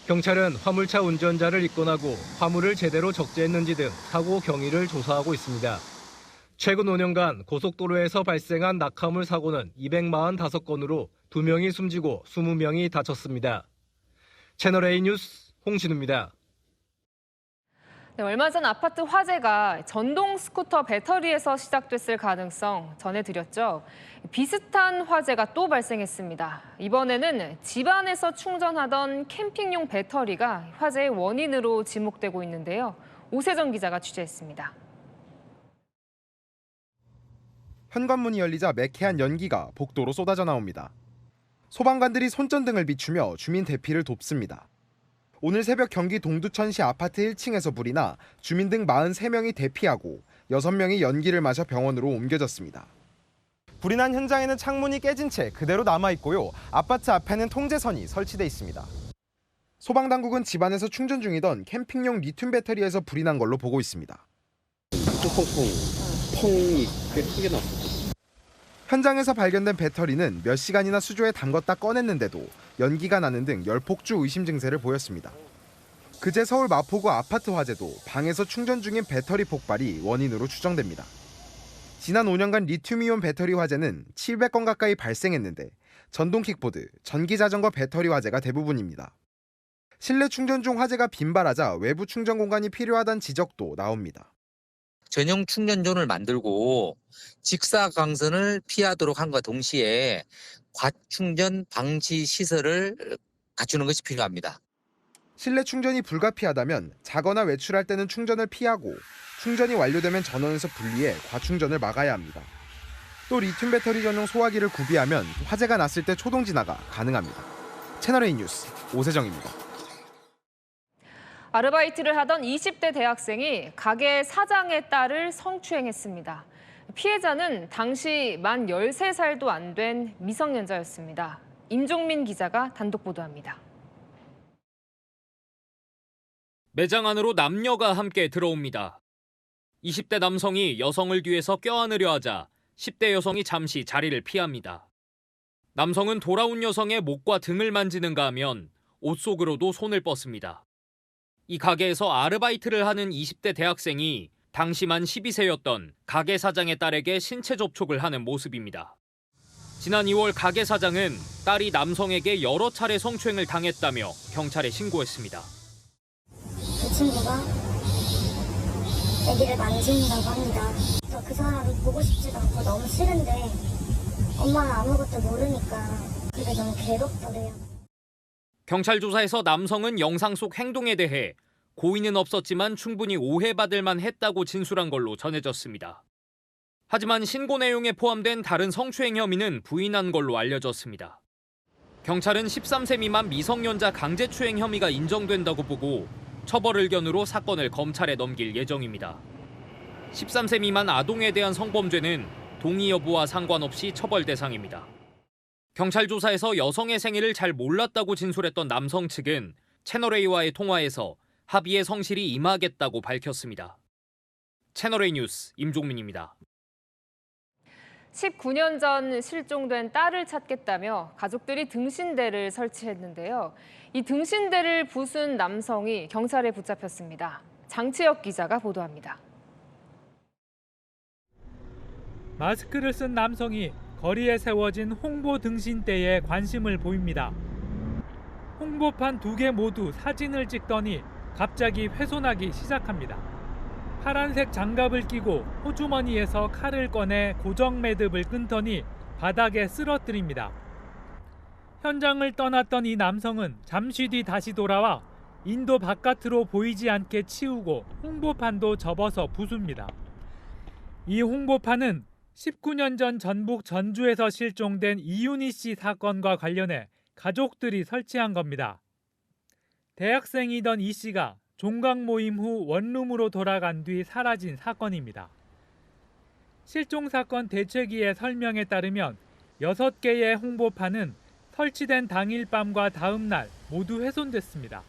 경찰은 화물차 운전자를 입건하고 화물을 제대로 적재했는지 등 사고 경위를 조사하고 있습니다. 최근 5년간 고속도로에서 발생한 낙하물 사고는 245건으로 2명이 숨지고 20명이 다쳤습니다. 채널A 뉴스 홍진우입니다. 네, 얼마 전 아파트 화재가 전동 스쿠터 배터리에서 시작됐을 가능성 전해드렸죠. 비슷한 화재가 또 발생했습니다. 이번에는 집안에서 충전하던 캠핑용 배터리가 화재의 원인으로 지목되고 있는데요. 오세정 기자가 취재했습니다. 현관문이 열리자 매캐한 연기가 복도로 쏟아져 나옵니다. 소방관들이 손전등을 비추며 주민 대피를 돕습니다. 오늘 새벽 경기 동두천시 아파트 1층에서 불이 나 주민 등 43명이 대피하고 6명이 연기를 마셔 병원으로 옮겨졌습니다. 불이 난 현장에는 창문이 깨진 채 그대로 남아있고요. 아파트 앞에는 통제선이 설치돼 있습니다. 소방당국은 집안에서 충전 중이던 캠핑용 리튬 배터리에서 불이 난 걸로 보고 있습니다. 펑이 꽤 크게 났습니다. 현장에서 발견된 배터리는 몇 시간이나 수조에 담궜다 꺼냈는데도 연기가 나는 등 열폭주 의심 증세를 보였습니다. 그제 서울 마포구 아파트 화재도 방에서 충전 중인 배터리 폭발이 원인으로 추정됩니다. 지난 5년간 리튬이온 배터리 화재는 700건 가까이 발생했는데 전동 킥보드, 전기자전거 배터리 화재가 대부분입니다. 실내 충전 중 화재가 빈발하자 외부 충전 공간이 필요하다는 지적도 나옵니다. 전용 충전존을 만들고 직사광선을 피하도록 한과 동시에 과충전 방지 시설을 갖추는 것이 필요합니다. 실내 충전이 불가피하다면 자거나 외출할 때는 충전을 피하고 충전이 완료되면 전원에서 분리해 과충전을 막아야 합니다. 또 리튬 배터리 전용 소화기를 구비하면 화재가 났을 때 초동 진화가 가능합니다. 채널A 뉴스 오세정입니다. 아르바이트를 하던 20대 대학생이 가게 사장의 딸을 성추행했습니다. 피해자는 당시 만 13살도 안 된 미성년자였습니다. 임종민 기자가 단독 보도합니다. 매장 안으로 남녀가 함께 들어옵니다. 20대 남성이 여성을 뒤에서 껴안으려 하자 10대 여성이 잠시 자리를 피합니다. 남성은 돌아온 여성의 목과 등을 만지는가 하면 옷 속으로도 손을 뻗습니다. 이 가게에서 아르바이트를 하는 20대 대학생이 당시 만 12세였던 가게 사장의 딸에게 신체 접촉을 하는 모습입니다. 지난 2월 가게 사장은 딸이 남성에게 여러 차례 성추행을 당했다며 경찰에 신고했습니다. 그 친구가 아기를 만진다고 합니다. 그 사람을 보고 싶지도 않고 너무 싫은데 엄마는 아무것도 모르니까 그게 너무 괴롭더래요. 경찰 조사에서 남성은 영상 속 행동에 대해 고의는 없었지만 충분히 오해받을 만했다고 진술한 걸로 전해졌습니다. 하지만 신고 내용에 포함된 다른 성추행 혐의는 부인한 걸로 알려졌습니다. 경찰은 13세 미만 미성년자 강제추행 혐의가 인정된다고 보고 처벌 의견으로 사건을 검찰에 넘길 예정입니다. 13세 미만 아동에 대한 성범죄는 동의 여부와 상관없이 처벌 대상입니다. 경찰 조사에서 여성의 생일을 잘 몰랐다고 진술했던 남성 측은 채널A와의 통화에서 합의의 성실히 임하겠다고 밝혔습니다. 채널A 뉴스 임종민입니다. 19년 전 실종된 딸을 찾겠다며 가족들이 등신대를 설치했는데요. 이 등신대를 부순 남성이 경찰에 붙잡혔습니다. 장치혁 기자가 보도합니다. 마스크를 쓴 남성이 거리에 세워진 홍보 등신대에 관심을 보입니다. 홍보판 2개 모두 사진을 찍더니 갑자기 훼손하기 시작합니다. 파란색 장갑을 끼고 호주머니에서 칼을 꺼내 고정 매듭을 끊더니 바닥에 쓰러뜨립니다. 현장을 떠났던 이 남성은 잠시 뒤 다시 돌아와 인도 바깥으로 보이지 않게 치우고 홍보판도 접어서 부숩니다. 이 홍보판은 19년 전 전북 전주에서 실종된 이윤희 씨 사건과 관련해 가족들이 설치한 겁니다. 대학생이던 이 씨가 종각 모임 후 원룸으로 돌아간 뒤 사라진 사건입니다. 실종 사건 대책위의 설명에 따르면 6개의 홍보판은 설치된 당일 밤과 다음 날 모두 훼손됐습니다.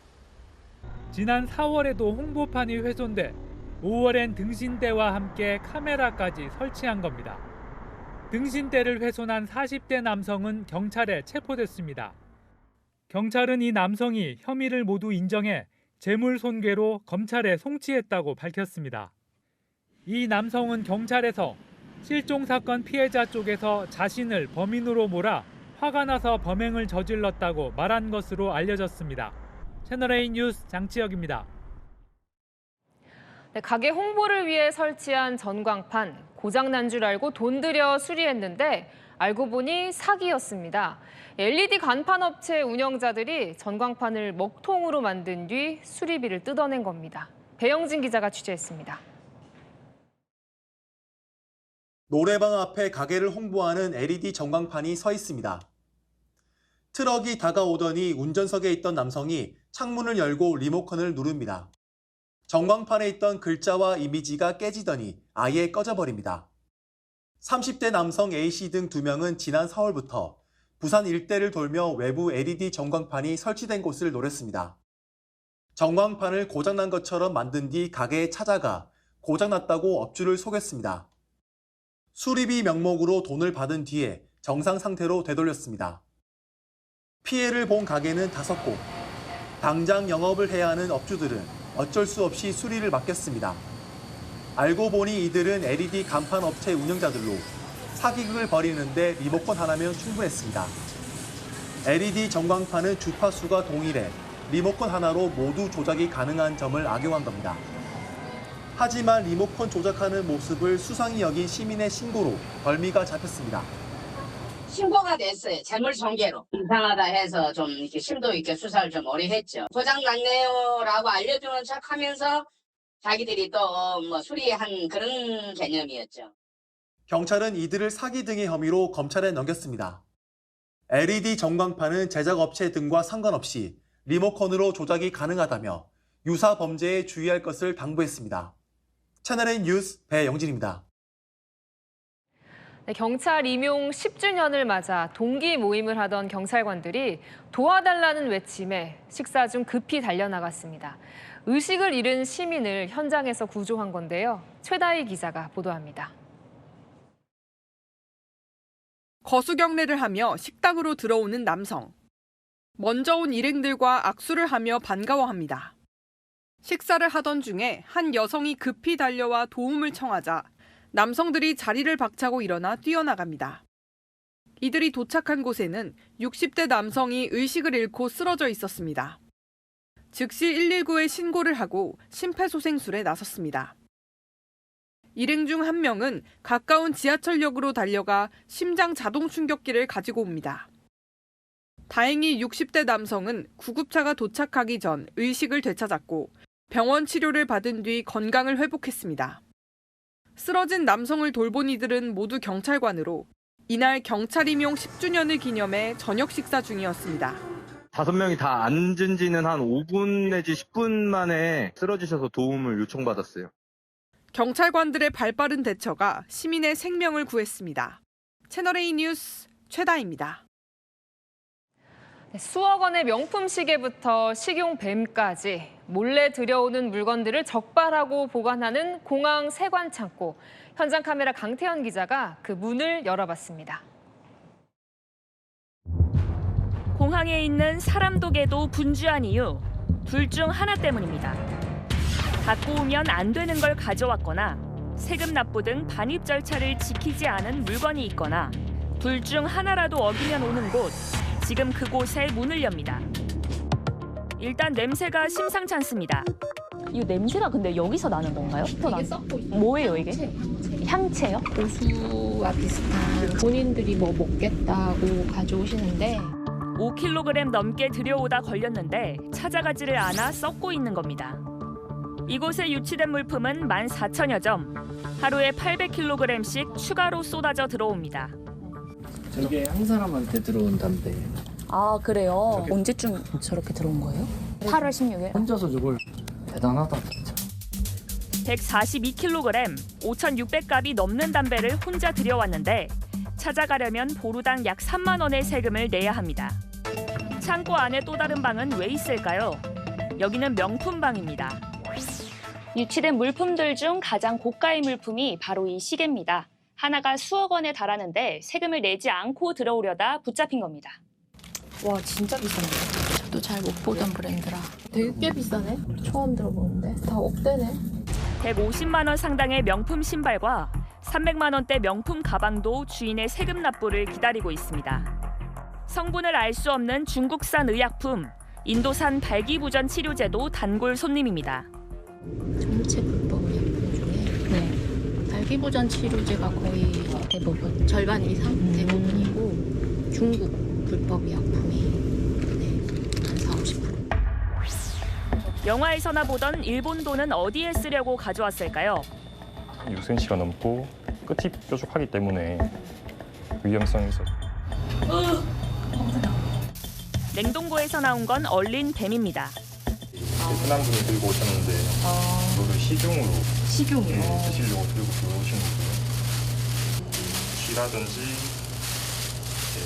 지난 4월에도 홍보판이 훼손돼 5월엔 등신대와 함께 카메라까지 설치한 겁니다. 등신대를 훼손한 40대 남성은 경찰에 체포됐습니다. 경찰은 이 남성이 혐의를 모두 인정해 재물손괴로 검찰에 송치했다고 밝혔습니다. 이 남성은 경찰에서 실종 사건 피해자 쪽에서 자신을 범인으로 몰아 화가 나서 범행을 저질렀다고 말한 것으로 알려졌습니다. 채널A 뉴스 장치혁입니다. 네, 가게 홍보를 위해 설치한 전광판, 고장난 줄 알고 돈 들여 수리했는데 알고 보니 사기였습니다. LED 간판 업체 운영자들이 전광판을 먹통으로 만든 뒤 수리비를 뜯어낸 겁니다. 배영진 기자가 취재했습니다. 노래방 앞에 가게를 홍보하는 LED 전광판이 서 있습니다. 트럭이 다가오더니 운전석에 있던 남성이 창문을 열고 리모컨을 누릅니다. 전광판에 있던 글자와 이미지가 깨지더니 아예 꺼져버립니다. 30대 남성 A씨 등 2명은 지난 4월부터 부산 일대를 돌며 외부 LED 전광판이 설치된 곳을 노렸습니다. 전광판을 고장난 것처럼 만든 뒤 가게에 찾아가 고장났다고 업주를 속였습니다. 수리비 명목으로 돈을 받은 뒤에 정상 상태로 되돌렸습니다. 피해를 본 가게는 5곳. 당장 영업을 해야 하는 업주들은 어쩔 수 없이 수리를 맡겼습니다. 알고 보니 이들은 LED 간판 업체 운영자들로 사기극을 벌이는데 리모컨 하나면 충분했습니다. LED 전광판은 주파수가 동일해 리모컨 하나로 모두 조작이 가능한 점을 악용한 겁니다. 하지만 리모컨 조작하는 모습을 수상히 여긴 시민의 신고로 벌미가 잡혔습니다. 신고가 됐어요. 재물손괴로. 이상하다 해서 좀 이렇게 심도 있게 수사를 좀 오래 했죠. 고장났네요라고 알려주는 척하면서 자기들이 또 뭐 수리한 그런 개념이었죠. 경찰은 이들을 사기 등의 혐의로 검찰에 넘겼습니다. LED 전광판은 제작업체 등과 상관없이 리모컨으로 조작이 가능하다며 유사 범죄에 주의할 것을 당부했습니다. 채널A 뉴스 배영진입니다. 네, 경찰 임용 10주년을 맞아 동기 모임을 하던 경찰관들이 도와달라는 외침에 식사 중 급히 달려나갔습니다. 의식을 잃은 시민을 현장에서 구조한 건데요. 최다희 기자가 보도합니다. 거수경례를 하며 식당으로 들어오는 남성. 먼저 온 일행들과 악수를 하며 반가워합니다. 식사를 하던 중에 한 여성이 급히 달려와 도움을 청하자 남성들이 자리를 박차고 일어나 뛰어나갑니다. 이들이 도착한 곳에는 60대 남성이 의식을 잃고 쓰러져 있었습니다. 즉시 119에 신고를 하고 심폐소생술에 나섰습니다. 일행 중 한 명은 가까운 지하철역으로 달려가 심장 자동 충격기를 가지고 옵니다. 다행히 60대 남성은 구급차가 도착하기 전 의식을 되찾았고 병원 치료를 받은 뒤 건강을 회복했습니다. 쓰러진 남성을 돌본 이들은 모두 경찰관으로 이날 경찰 임용 10주년을 기념해 저녁 식사 중이었습니다. 5명이 다 앉은 지는 한 5분 내지 10분 만에 쓰러지셔서 도움을 요청받았어요. 경찰관들의 발빠른 대처가 시민의 생명을 구했습니다. 채널A 뉴스 최다희입니다. 수억 원의 명품 시계부터 식용 뱀까지 몰래 들여오는 물건들을 적발하고 보관하는 공항 세관 창고. 현장 카메라 강태현 기자가 그 문을 열어봤습니다. 공항에 있는 사람도개도 분주한 이유, 둘 중 하나 때문입니다. 갖고 오면 안 되는 걸 가져왔거나 세금 납부 등 반입 절차를 지키지 않은 물건이 있거나 둘 중 하나라도 어기면 오는 곳, 지금 그곳에 문을 엽니다. 일단 냄새가 심상치 않습니다. 이 냄새가 근데 여기서 나는 건가요? 이게 썩고 있어요. 뭐예요 이게? 향채요? 고수와 비슷한 본인들이 뭐 먹겠다고 가져오시는데 5kg 넘게 들여오다 걸렸는데 찾아가지를 않아 썩고 있는 겁니다. 이곳에 유치된 물품은 14,000여 점, 하루에 800kg씩 추가로 쏟아져 들어옵니다. 저게 한 사람한테 들어온 담배예요. 아 그래요? 언제쯤 저렇게 들어온 거예요? 8월 16일? 혼자서 저걸 대단하다 진짜. 142kg, 5,600갑이 넘는 담배를 혼자 들여왔는데 찾아가려면 보루당 약 3만 원의 세금을 내야 합니다. 창고 안에 또 다른 방은 왜 있을까요? 여기는 명품방입니다. 유치된 물품들 중 가장 고가의 물품이 바로 이 시계입니다. 하나가 수억 원에 달하는데 세금을 내지 않고 들어오려다 붙잡힌 겁니다. 와 진짜 비싼데. 저도 잘 못 보던 브랜드라. 되게 꽤 비싸네. 처음 들어보는데. 다 억대네. 150만 원 상당의 명품 신발과 300만 원대 명품 가방도 주인의 세금 납부를 기다리고 있습니다. 성분을 알 수 없는 중국산 의약품, 인도산 발기부전 치료제도 단골 손님입니다. 정체 불법을 피부전 치료제가 거의 대부분, 절반 이상 대부분이고 중국 불법 약품이 한 40-50%. 영화에서나 보던 일본 돈은 어디에 쓰려고 가져왔을까요? 6cm가 넘고 끝이 뾰족하기 때문에 위험성이 있어요. 냉동고에서 나온 건 얼린 뱀입니다. 베트남 분이 들고 오셨는데 이거를 식용으로 드시려고 들고 들어오신 거고요. 쥐라든지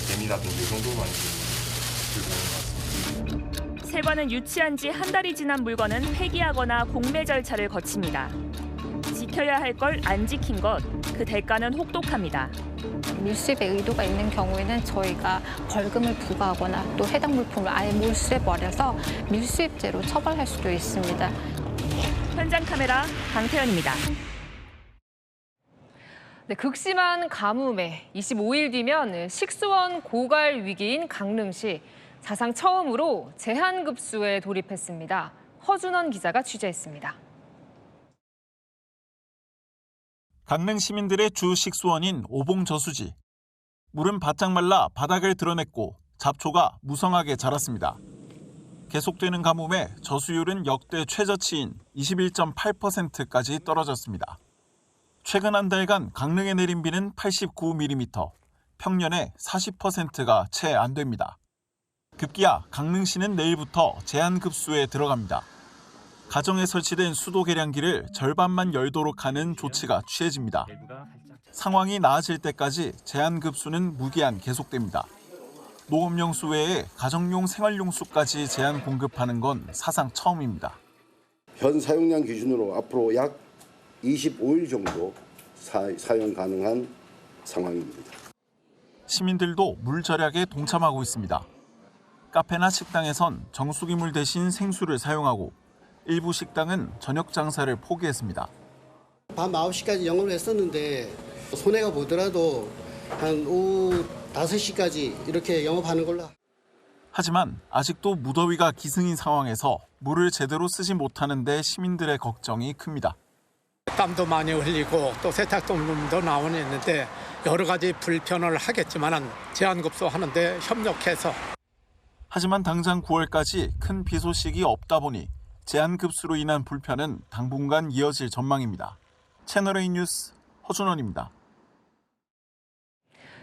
뱀이라든지 이 정도만 들고 오는 것 같습니다. 세관은 유치한 지 한 달이 지난 물건은 폐기하거나 공매 절차를 거칩니다. 지켜야 할 걸 안 지킨 것, 그 대가는 혹독합니다. 밀수입의 의도가 있는 경우에는 저희가 벌금을 부과하거나 또 해당 물품을 아예 몰수해버려서 밀수입죄로 처벌할 수도 있습니다. 현장 카메라 강태현입니다. 네, 극심한 가뭄에 25일 뒤면 식수원 고갈 위기인 강릉시 사상 처음으로 제한급수에 돌입했습니다. 허준원 기자가 취재했습니다. 강릉 시민들의 주 식수원인 오봉저수지. 물은 바짝 말라 바닥을 드러냈고 잡초가 무성하게 자랐습니다. 계속되는 가뭄에 저수율은 역대 최저치인 21.8%까지 떨어졌습니다. 최근 한 달간 강릉에 내린 비는 89mm, 평년의 40%가 채 안 됩니다. 급기야 강릉시는 내일부터 제한급수에 들어갑니다. 가정에 설치된 수도 계량기를 절반만 열도록 하는 조치가 취해집니다. 상황이 나아질 때까지 제한급수는 무기한 계속됩니다. 농업용수 외에 가정용 생활용수까지 제한 공급하는 건 사상 처음입니다. 현 사용량 기준으로 앞으로 약 25일 정도 사용 가능한 상황입니다. 시민들도 물 절약에 동참하고 있습니다. 카페나 식당에선 정수기물 대신 생수를 사용하고 일부 식당은 저녁 장사를 포기했습니다. 밤 9시까지 영업을 했었는데 손해가 보더라도 한 오후 5시까지 이렇게 영업하는 걸로. 하지만 아직도 무더위가 기승인 상황에서 물을 제대로 쓰지 못하는 데 시민들의 걱정이 큽니다. 땀도 많이 흘리고 또 세탁도 나오는 있는데 여러 가지 불편을 하겠지만 제한급수 하는데 협력해서. 하지만 당장 9월까지 큰 비 소식이 없다 보니 제한급수로 인한 불편은 당분간 이어질 전망입니다. 채널A 뉴스 허준원입니다.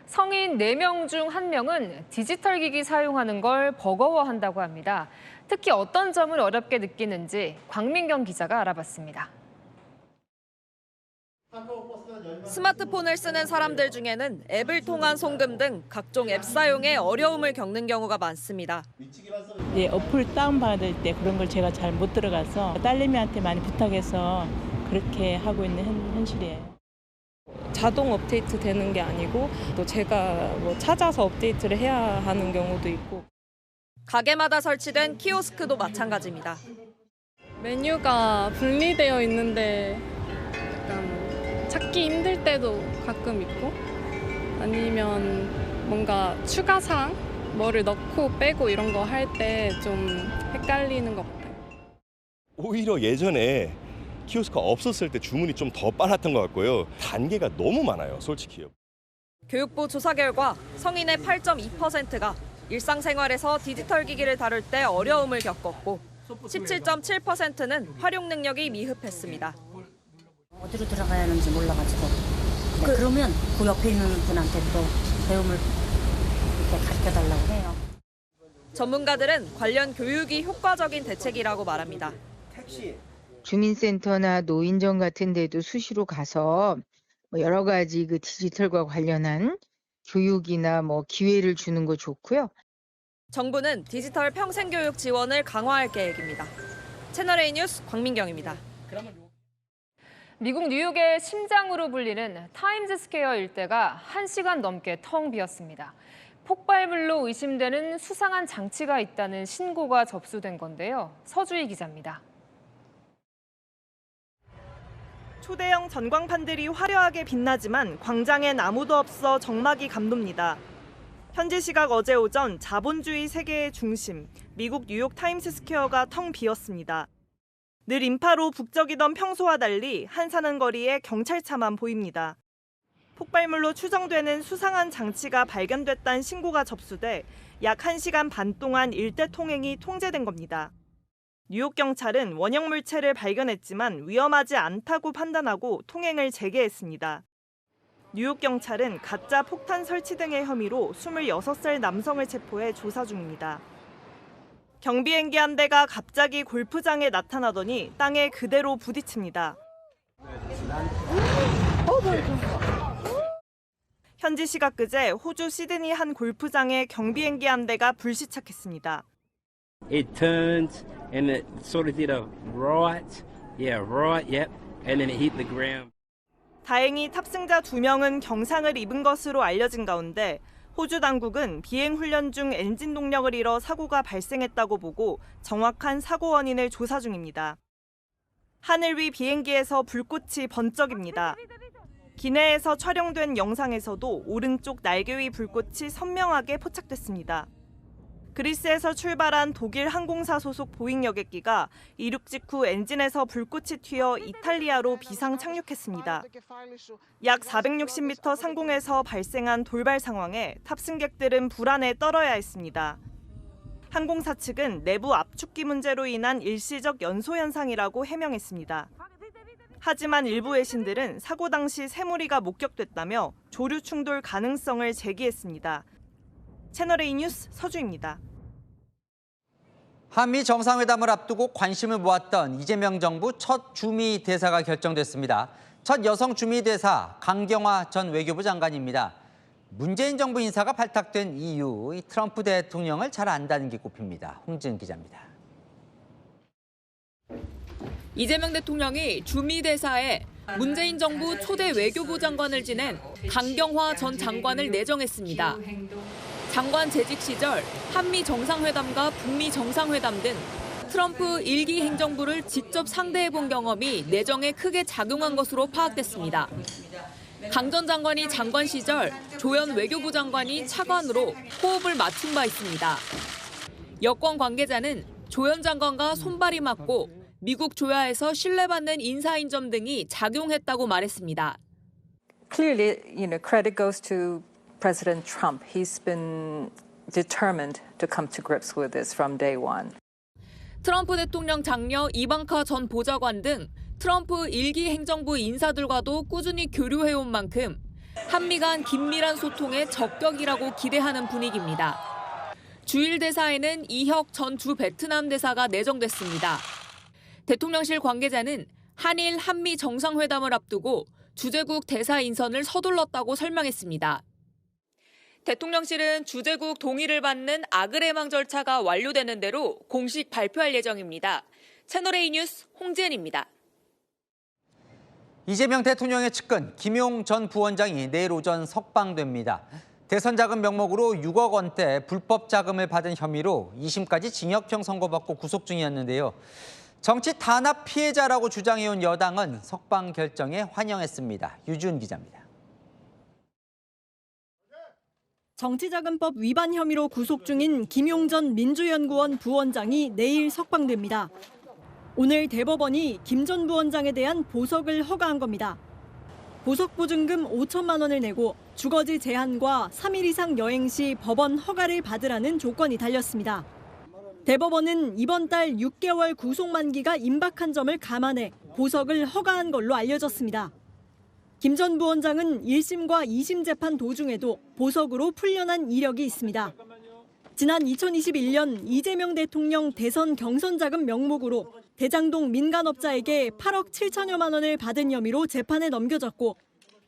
성인 4명 중 1명은 디지털 기기 사용하는 걸 버거워한다고 합니다. 특히 어떤 점을 어렵게 느끼는지 광민경 기자가 알아봤습니다. 스마트폰을 쓰는 사람들 중에는 앱을 통한 송금 등 각종 앱 사용에 어려움을 겪는 경우가 많습니다. 네, 어플 다운받을 때 그런 걸 제가 잘 못 들어가서 딸내미한테 많이 부탁해서 그렇게 하고 있는 현실이에요. 자동 업데이트 되는 게 아니고 또 제가 찾아서 업데이트를 해야 하는 경우도 있고. 가게마다 설치된 키오스크도 마찬가지입니다. 메뉴가 분리되어 있는데 약간 찾기 힘들 때도 가끔 있고 아니면 뭔가 추가 사항, 뭐를 넣고 빼고 이런 거 할 때 좀 헷갈리는 것 같아요. 오히려 예전에 키오스크가 없었을 때 주문이 좀 더 빨랐던 것 같고요. 단계가 너무 많아요, 솔직히요. 교육부 조사 결과 성인의 8.2%가 일상생활에서 디지털 기기를 다룰 때 어려움을 겪었고 17.7%는 활용 능력이 미흡했습니다. 어디로 들어가야 하는지 몰라가지고 그러면 그 옆에 있는 분한테 또 배움을 이렇게 가르쳐달라고 해요. 전문가들은 관련 교육이 효과적인 대책이라고 말합니다. 주민센터나 노인정 같은 데도 수시로 가서 여러 가지 그 디지털과 관련한 교육이나 기회를 주는 거 좋고요. 정부는 디지털 평생교육 지원을 강화할 계획입니다. 채널A 뉴스 광민경입니다. 미국 뉴욕의 심장으로 불리는 타임즈스퀘어 일대가 1시간 넘게 텅 비었습니다. 폭발물로 의심되는 수상한 장치가 있다는 신고가 접수된 건데요. 서주희 기자입니다. 초대형 전광판들이 화려하게 빛나지만 광장엔 아무도 없어 적막이 감돕니다. 현지 시각 어제 오전 자본주의 세계의 중심, 미국 뉴욕 타임스스퀘어가 텅 비었습니다. 늘 인파로 북적이던 평소와 달리 한산한 거리에 경찰차만 보입니다. 폭발물로 추정되는 수상한 장치가 발견됐다는 신고가 접수돼 약 1시간 반 동안 일대 통행이 통제된 겁니다. 뉴욕 경찰은 원형 물체를 발견했지만 위험하지 않다고 판단하고 통행을 재개했습니다. 뉴욕 경찰은 가짜 폭탄 설치 등의 혐의로 26살 남성을 체포해 조사 중입니다. 경비행기 한 대가 갑자기 골프장에 나타나더니 땅에 그대로 부딪힙니다. 현지 시각 그제 호주 시드니 한 골프장에 경비행기 한 대가 불시착했습니다. It turned and it sort of did a right, yep, and then it hit the ground. 다행히 탑승자 2명은 경상을 입은 것으로 알려진 가운데 호주 당국은 비행 훈련 중 엔진 동력을 잃어 사고가 발생했다고 보고 정확한 사고 원인을 조사 중입니다. 하늘 위 비행기에서 불꽃이 번쩍입니다. 기내에서 촬영된 영상에서도 오른쪽 날개 위 불꽃이 선명하게 포착됐습니다. 그리스에서 출발한 독일 항공사 소속 보잉 여객기가 이륙 직후 엔진에서 불꽃이 튀어 이탈리아로 비상 착륙했습니다. 약 460m 상공에서 발생한 돌발 상황에 탑승객들은 불안에 떨어야 했습니다. 항공사 측은 내부 압축기 문제로 인한 일시적 연소 현상이라고 해명했습니다. 하지만 일부 외신들은 사고 당시 새무리가 목격됐다며 조류 충돌 가능성을 제기했습니다. 채널A 뉴스 서주입니다. 한미 정상회담을 앞두고 관심을 모았던 이재명 정부 첫 주미 대사가 결정됐습니다. 첫 여성 주미 대사 강경화 전 외교부 장관입니다. 문재인 정부 인사가 발탁된 이유, 트럼프 대통령을 잘 안다는 게 꼽힙니다. 홍지은 기자입니다. 이재명 대통령이 주미 대사에 문재인 정부 초대 외교부 장관을 지낸 강경화 전 장관을 내정했습니다. 장관 재직 시절 한미 정상회담과 북미 정상회담 등 트럼프 1기 행정부를 직접 상대해본 경험이 내정에 크게 작용한 것으로 파악됐습니다. 강 전 장관이 장관 시절 조현 외교부 장관이 차관으로 호흡을 맞춘 바 있습니다. 여권 관계자는 조현 장관과 손발이 맞고 미국 조야에서 신뢰받는 인사인 점 등이 작용했다고 말했습니다. Clearly, credit goes to President Trump. He's been determined to come to grips with this from day one. 트럼프 대통령 장녀 이방카 전 보좌관 등 트럼프 1기 행정부 인사들과도 꾸준히 교류해온 만큼 한미 간 긴밀한 소통의 적격이라고 기대하는 분위기입니다. 주일 대사에는 이혁 전 주 베트남 대사가 내정됐습니다. 대통령실 관계자는 한일 한미 정상회담을 앞두고 주재국 대사 인선을 서둘렀다고 설명했습니다. 대통령실은 주재국 동의를 받는 아그레망 절차가 완료되는 대로 공식 발표할 예정입니다. 채널A 뉴스 홍지은입니다. 이재명 대통령의 측근 김용 전 부원장이 내일 오전 석방됩니다. 대선 자금 명목으로 6억 원대 불법 자금을 받은 혐의로 2심까지 징역형 선고받고 구속 중이었는데요. 정치 탄압 피해자라고 주장해온 여당은 석방 결정에 환영했습니다. 유준 기자입니다. 정치자금법 위반 혐의로 구속 중인 김용 전 민주연구원 부원장이 내일 석방됩니다. 오늘 대법원이 김 전 부원장에 대한 보석을 허가한 겁니다. 보석 보증금 5천만 원을 내고 주거지 제한과 3일 이상 여행 시 법원 허가를 받으라는 조건이 달렸습니다. 대법원은 이번 달 6개월 구속 만기가 임박한 점을 감안해 보석을 허가한 걸로 알려졌습니다. 김 전 부원장은 1심과 2심 재판 도중에도 보석으로 풀려난 이력이 있습니다. 지난 2021년 이재명 대통령 대선 경선 자금 명목으로 대장동 민간업자에게 8억 7천여만 원을 받은 혐의로 재판에 넘겨졌고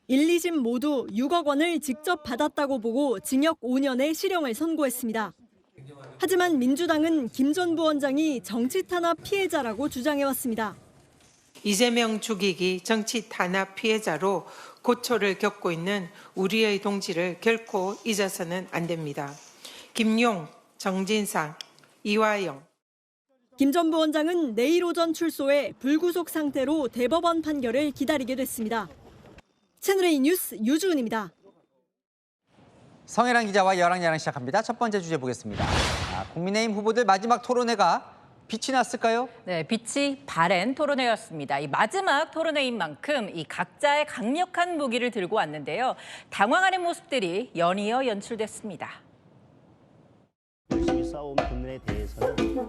1, 2심 모두 6억 원을 직접 받았다고 보고 징역 5년의 실형을 선고했습니다. 하지만 민주당은 김 전 부원장이 정치 탄압 피해자라고 주장해왔습니다. 이재명 죽이기 정치 탄압 피해자로 고초를 겪고 있는 우리의 동지를 결코 잊어서는 안 됩니다. 김용, 정진상, 이화영. 김 전 부원장은 내일 오전 출소해 불구속 상태로 대법원 판결을 기다리게 됐습니다. 채널A 뉴스 유주은입니다. 성혜랑 기자와 여랑야랑 시작합니다. 첫 번째 주제 보겠습니다. 국민의힘 후보들 마지막 토론회가 빛이 났을까요? 네, 빛이 바랜 토론회였습니다. 이 마지막 토론회인 만큼 이 각자의 강력한 무기를 들고 왔는데요. 당황하는 모습들이 연이어 연출됐습니다. 열심히 싸워온 분에 대해서는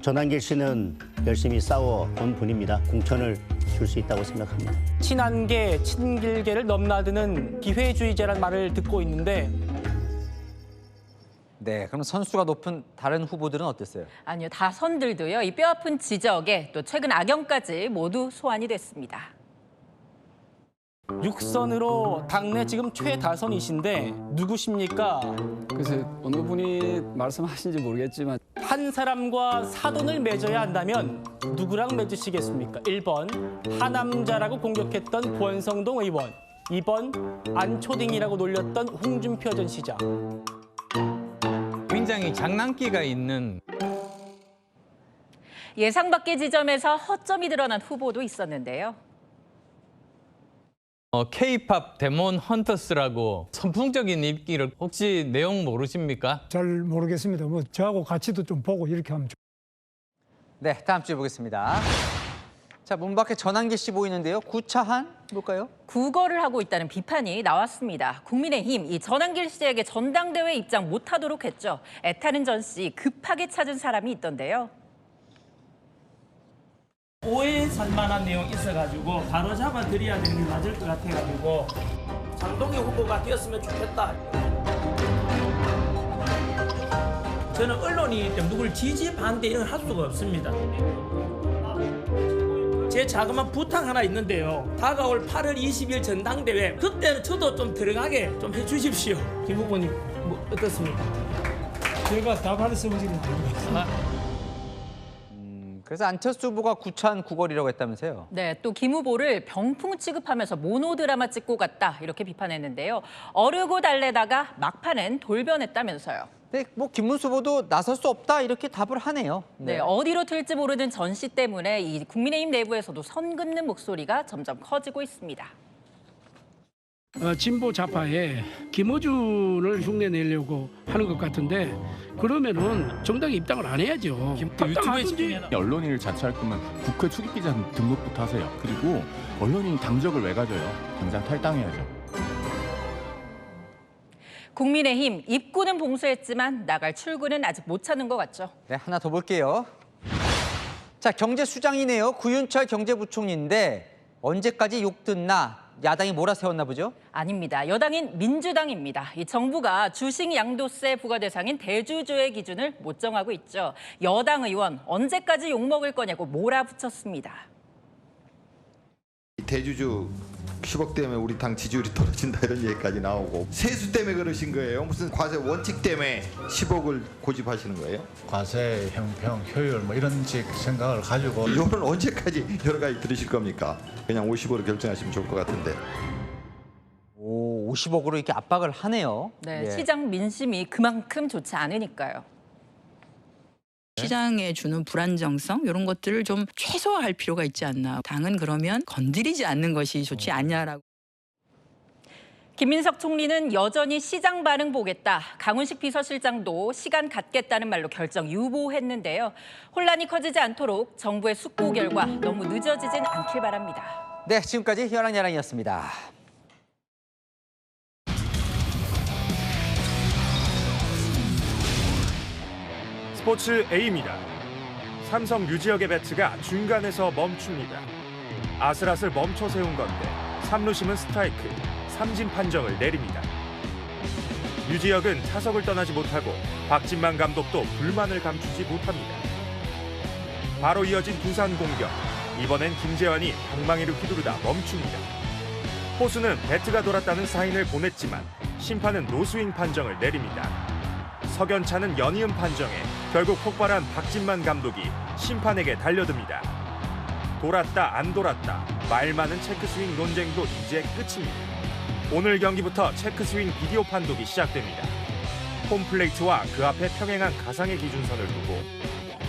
전한길 씨는 열심히 싸워온 분입니다. 공천을 줄 수 있다고 생각합니다. 친한계, 친길계를 넘나드는 기회주의자란 말을 듣고 있는데 네, 그럼 선수가 높은 다른 후보들은 어땠어요? 아니요, 다 선들도요. 이 뼈아픈 지적에 또 최근 악영까지 모두 소환이 됐습니다. 6선으로 당내 지금 최다선이신데 누구십니까? 글쎄 어느 분이 말씀하신지 모르겠지만 한 사람과 사돈을 맺어야 한다면 누구랑 맺으시겠습니까? 1번 하남자라고 공격했던 권성동 의원, 2번 안초딩이라고 놀렸던 홍준표 전 시장. 굉장히 장난기가 있는 예상 밖의 지점에서 허점이 드러난 후보도 있었는데요. K-팝 데몬 헌터스라고 선풍적인 인기를 혹시 내용 모르십니까? 잘 모르겠습니다. 뭐 저하고 같이도 좀 보고 이렇게 하면 네, 다음 주에 보겠습니다. 자, 문 밖에 전한길 씨 보이는데요. 구차한 뭘까요? 구걸을 하고 있다는 비판이 나왔습니다. 국민의힘 이 전한길 씨에게 전당대회 입장 못하도록 했죠. 애타는 전 씨 급하게 찾은 사람이 있던데요. 오해 살만한 내용 있어가지고 바로 잡아드려야 되는 게 맞을 것 같아가지고 장동희 후보가 되었으면 좋겠다. 저는 언론이기 때문에 누굴 지지 반대 이런 할 수가 없습니다. 제 자그마한 부탁 하나 있는데요. 다가올 8월 20일 전당대회 그때는 저도 좀 들어가게 좀 해주십시오. 김 후보님 뭐 어떻습니까? 제가 답할 성질은 아닙니다. 그래서 안철수 후보가 구차한 구걸이라고 했다면서요? 네, 또 김 후보를 병풍 취급하면서 모노드라마 찍고 갔다 이렇게 비판했는데요. 어르고 달래다가 막판엔 돌변했다면서요. 네, 뭐 김문수 후보도 나설 수 없다 이렇게 답을 하네요. 네, 어디로 튈지 모르는 전 씨 때문에 이 국민의힘 내부에서도 선 긋는 목소리가 점점 커지고 있습니다. 진보 좌파에 김어준을 흉내내려고 하는 것 같은데 그러면은 정당에 입당을 안 해야죠. 유튜브에 집중해라. 언론인을 자처할 거면 국회 출입기자 등록부터 하세요. 그리고 언론인 당적을 왜 가져요? 당장 탈당해야죠. 국민의힘 입구는 봉쇄했지만 나갈 출구는 아직 못 찾는 것 같죠. 네, 하나 더 볼게요. 자, 경제수장이네요. 구윤철 경제부총리인데 언제까지 욕 듣나? 야당이 몰아세웠나 보죠? 아닙니다. 여당인 민주당입니다. 이 정부가 주식 양도세 부과 대상인 대주주의 기준을 못 정하고 있죠. 여당 의원 언제까지 욕먹을 거냐고 몰아붙였습니다. 대주주 10억 때문에 우리 당 지지율이 떨어진다 이런 얘기까지 나오고 세수 때문에 그러신 거예요? 무슨 과세 원칙 때문에 10억을 고집하시는 거예요? 과세, 형평, 효율 뭐 이런 생각을 가지고 이거는 언제까지 여러 가지 들으실 겁니까? 그냥 50억으로 결정하시면 좋을 것 같은데. 오, 50억으로 이렇게 압박을 하네요. 네, 시장 민심이 그만큼 좋지 않으니까요. 시장에 주는 불안정성 이런 것들을 좀 최소화할 필요가 있지 않나. 당은 그러면 건드리지 않는 것이 좋지 않냐라고. 김민석 총리는 여전히 시장 반응 보겠다. 강훈식 비서실장도 시간 갖겠다는 말로 결정 유보했는데요. 혼란이 커지지 않도록 정부의 숙고 결과 너무 늦어지진 않길 바랍니다. 네, 지금까지 현황야랑이었습니다. 스포츠 A입니다. 삼성 류지혁의 배트가 중간에서 멈춥니다. 아슬아슬 멈춰 세운 건데 3루심은 스트라이크, 삼진 판정을 내립니다. 류지혁은 타석을 떠나지 못하고 박진만 감독도 불만을 감추지 못합니다. 바로 이어진 두산 공격. 이번엔 김재환이 방망이를 휘두르다 멈춥니다. 포수는 배트가 돌았다는 사인을 보냈지만 심판은 노스윙 판정을 내립니다. 석연차는 연이은 판정에 결국 폭발한 박진만 감독이 심판에게 달려듭니다. 돌았다 안 돌았다 말 많은 체크스윙 논쟁도 이제 끝입니다. 오늘 경기부터 체크스윙 비디오 판독이 시작됩니다. 홈플레이트와 그 앞에 평행한 가상의 기준선을 두고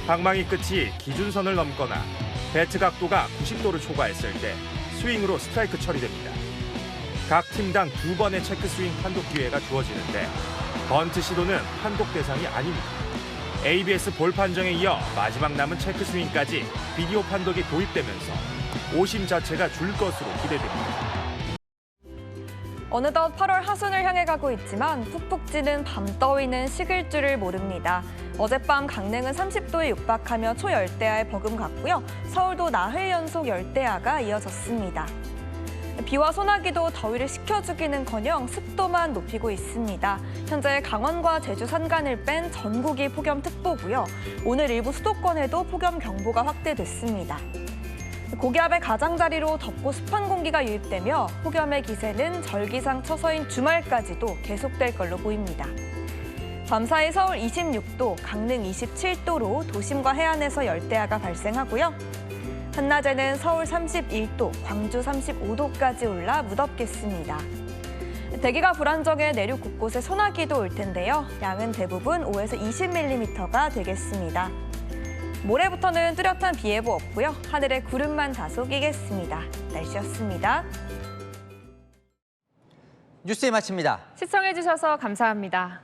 방망이 끝이 기준선을 넘거나 배트 각도가 90도를 초과했을 때 스윙으로 스트라이크 처리됩니다. 각 팀당 2번의 체크스윙 판독 기회가 주어지는데 번트 시도는 판독 대상이 아닙니다. ABS 볼 판정에 이어 마지막 남은 체크 스윙까지 비디오 판독이 도입되면서 오심 자체가 줄 것으로 기대됩니다. 어느덧 8월 하순을 향해 가고 있지만 푹푹 찌는 밤더위는 식을 줄을 모릅니다. 어젯밤 강릉은 30도에 육박하며 초열대야에 버금갔고요. 서울도 나흘 연속 열대야가 이어졌습니다. 비와 소나기도 더위를 식혀주기는커녕 습도만 높이고 있습니다. 현재 강원과 제주 산간을 뺀 전국이 폭염특보고요. 오늘 일부 수도권에도 폭염경보가 확대됐습니다. 고기압의 가장자리로 덥고 습한 공기가 유입되며 폭염의 기세는 절기상 처서인 주말까지도 계속될 걸로 보입니다. 밤사이 서울 26도, 강릉 27도로 도심과 해안에서 열대야가 발생하고요. 한낮에는 서울 31도, 광주 35도까지 올라 무덥겠습니다. 대기가 불안정해 내륙 곳곳에 소나기도 올 텐데요. 양은 대부분 5에서 20mm가 되겠습니다. 모레부터는 뚜렷한 비 예보 없고요. 하늘에 구름만 다소 끼겠습니다. 날씨였습니다. 뉴스에 마칩니다. 시청해주셔서 감사합니다.